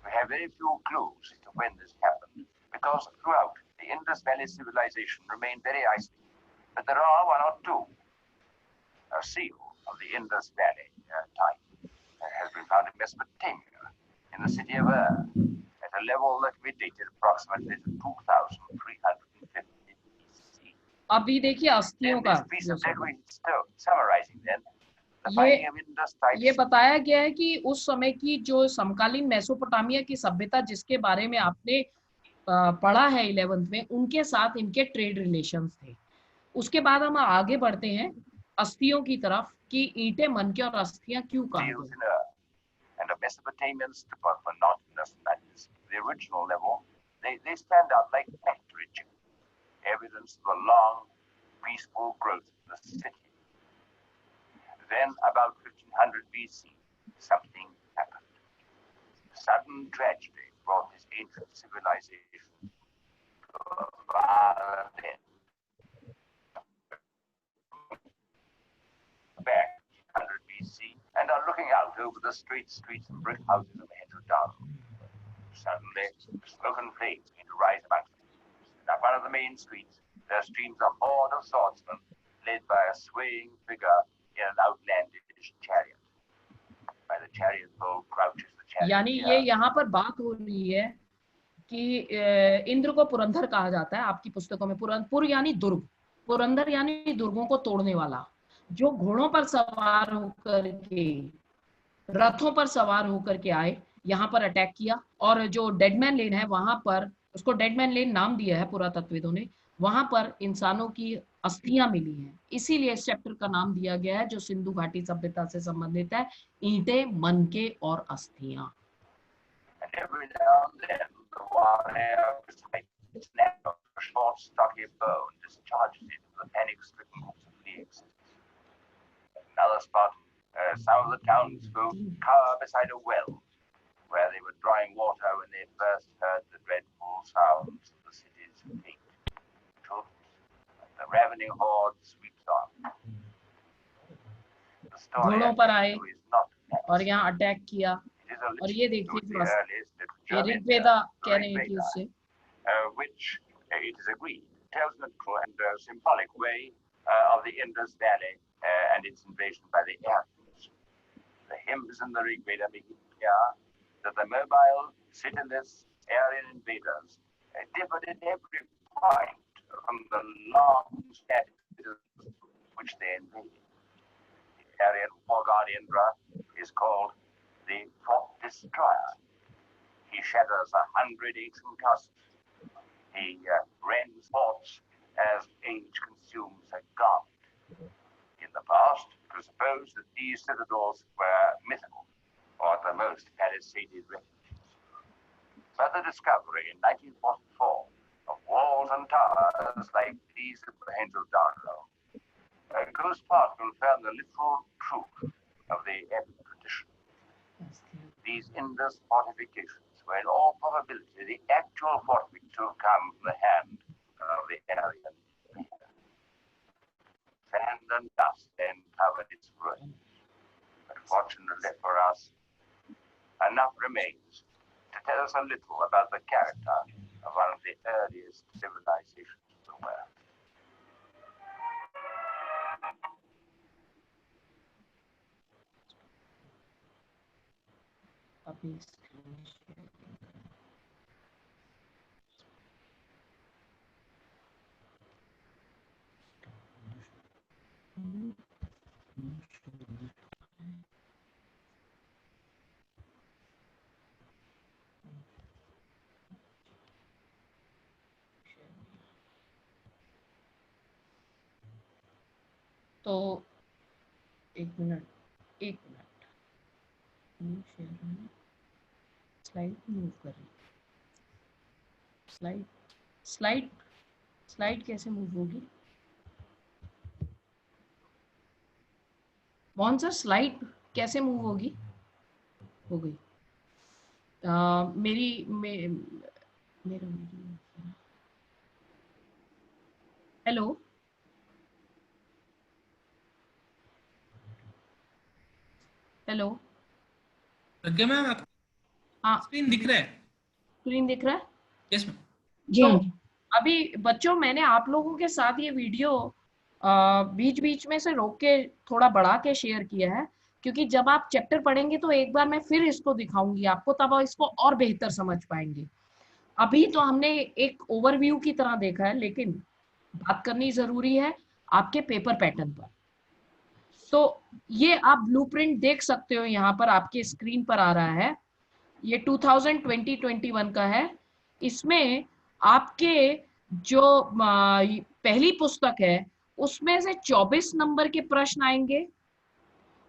We have very few clues as to when this happened, because throughout the Indus Valley civilization remained very isolated. But there are one or two. A seal of the Indus Valley type has been found in Mesopotamia, in the city of Ur, at a level that we dated approximately to 2,350 BC. अभी देखिए अस्थियों का summarizing then, ये बताया गया है कि उस समय की जो समकालीन मेसोपोटामिया की सभ्यता जिसके बारे में आपने पढ़ा है 11th में, उनके साथ इनके ट्रेड रिलेशंस थे। उसके बाद हम आगे बढ़ते हैं अस्थियों की तरफ कि ईंटें, मनके और अस्थियां क्यों कहा गया। And the Mesopotamians were not in the original level. They stand out like factory chickens, evidence of the long, peaceful growth of the city. Then, about 1500 BC, something happened. A sudden tragedy brought this ancient civilization to a violent end. Back 100 BC, and are looking out over the straight streets and brick houses of Mohenjo-daro. Suddenly, smoke and flames begin to rise amongst them. And up one of the main streets, there streams a horde of swordsmen, led by a swaying figure in an outlandish chariot. By the chariot pole crouches the chariot. यानी ये यहाँ पर बात हो रही है कि इंद्र को पुरंदर कहा जाता है आपकी पुस्तकों में। पुर यानी दुर्ग, पुरंदर यानी दुर्गों को तोड़ने वाला, जो घोड़ों पर सवार होकर के, रथों पर सवार होकर के आए, यहाँ पर अटैक किया। और जो डेडमैन लेन है वहां पर, उसको डेडमैन लेन नाम दिया है पुरातत्वविदों ने, वहां पर इंसानों की अस्थियां मिली हैं, इसीलिए इस चैप्टर का नाम दिया गया है जो सिंधु घाटी सभ्यता से संबंधित है, ईंटें, मनके और अस्थियां। And every now and then the warrior snaps off a short, stocky bow and discharges it into the panic-stricken groups of fleeing citizens. At another spot, some of the townsfolk cower beside a well, where they were drawing water when they first heard the dreadful sounds of the city's fate. The ravening horde sweeps on. The story घोड़ों पर आए is not और यहाँ अटैक किया। और ये देखिए थोड़ा सा, ये ऋग्वेदा कह रहे हैं कि उससे which it is agreed tells in a true and symbolic way of the Indus Valley and its invasion by the Aryans. The hymns in the Rig Veda make it clear that the mobile, citiless Aryan invaders differed in every point from the long status which they invaded. The Aryan war god Indra is called the Fort Destroyer. He shatters 100 ancient castles. He rends forts as age consumes a garment. In the past, it was supposed that these citadels were mythical, or at the most palisaded refuges. But the discovery in 1944 of walls and towers like these at Mohenjo-daro goes far to confirm the literal truth of the epic tradition. These Indus fortifications were in all probability the actual fortifications to come from the hand of the Aryan. Sand and dust then covered its ruins. But fortunately for us, enough remains to tell us a little about the character of one of the earliest civilizations of the world. अभी स्क्रीन शेयर तो एक मिनट स्लाइड मूव कर रही, स्लाइड कैसे मूव होगी? मोहन सर स्लाइड कैसे मूव होगी? हो गई। मेरा हेलो हेलो प्रज्ञा मैम, हाँ स्क्रीन दिख रहा है? स्क्रीन दिख रहा है? Yes ma'am. जी हाँ जी। अभी बच्चों मैंने आप लोगों के साथ ये वीडियो बीच बीच में से रोक के थोड़ा बढ़ा के शेयर किया है, क्योंकि जब आप चैप्टर पढ़ेंगे तो एक बार मैं फिर इसको दिखाऊंगी आपको, तब आप इसको और बेहतर समझ पाएंगे। अभी तो हमने एक ओवरव्यू की तरह देखा है, लेकिन बात करनी जरूरी है आपके पेपर पैटर्न पर। तो ये आप ब्लूप्रिंट देख सकते हो, यहाँ पर आपके स्क्रीन पर आ रहा है, ये 2020-21 का है। इसमें आपके जो पहली पुस्तक है उसमें से 24 नंबर के प्रश्न आएंगे।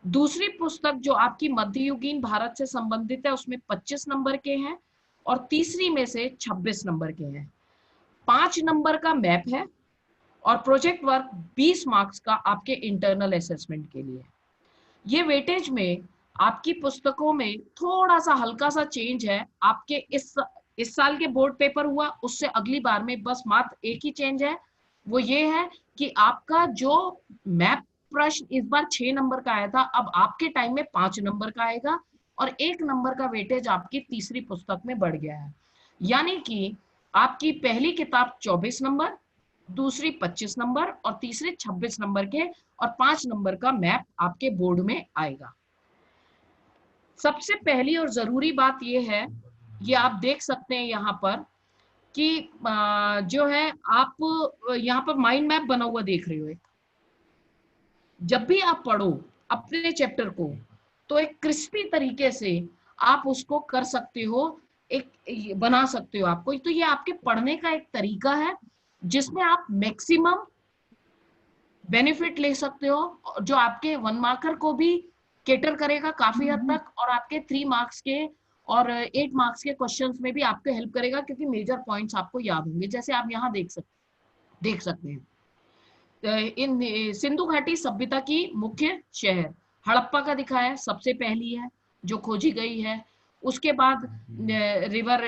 दूसरी पुस्तक जो आपकी मध्ययुगीन भारत से संबंधित है उसमें 25 नंबर के हैं, और तीसरी में से 26 नंबर के हैं। 5 नंबर का मैप है, और प्रोजेक्ट वर्क 20 मार्क्स का आपके इंटरनल असेसमेंट के लिए। ये वेटेज में आपकी पुस्तकों में थोड़ा सा हल्का सा चेंज है। आपके इस साल के बोर्ड पेपर हुआ उससे अगली बार में बस मात्र एक ही चेंज है, वो ये है कि आपका जो मैप प्रश्न इस बार 6 नंबर का आया था, अब आपके टाइम में 5 नंबर का आएगा, और 1 नंबर का वेटेज आपकी तीसरी पुस्तक में बढ़ गया है। यानी कि आपकी पहली किताब 24 नंबर, दूसरी 25 नंबर और तीसरे 26 नंबर के, और 5 नंबर का मैप आपके बोर्ड में आएगा। सबसे पहली और जरूरी बात यह है, ये आप देख सकते हैं यहाँ पर कि जो है आप यहाँ पर माइंड मैप बना हुआ देख रहे हो एक। जब भी आप पढ़ो अपने चैप्टर को तो एक क्रिस्पी तरीके से आप उसको कर सकते हो, एक बना सकते हो आपको। तो ये आपके पढ़ने का एक तरीका है जिसमें आप मैक्सिमम बेनिफिट ले सकते हो, जो आपके 1 मार्कर को भी केटर करेगा काफी हद तक, और आपके 3 मार्क्स के और 8 मार्क्स के क्वेश्चंस में भी आपको हेल्प करेगा, क्योंकि मेजर पॉइंट्स आपको याद होंगे। जैसे आप यहाँ देख सकते हैं इन सिंधु घाटी सभ्यता की मुख्य शहर हड़प्पा का दिखाया है, सबसे पहली है जो खोजी गई है। उसके बाद रिवर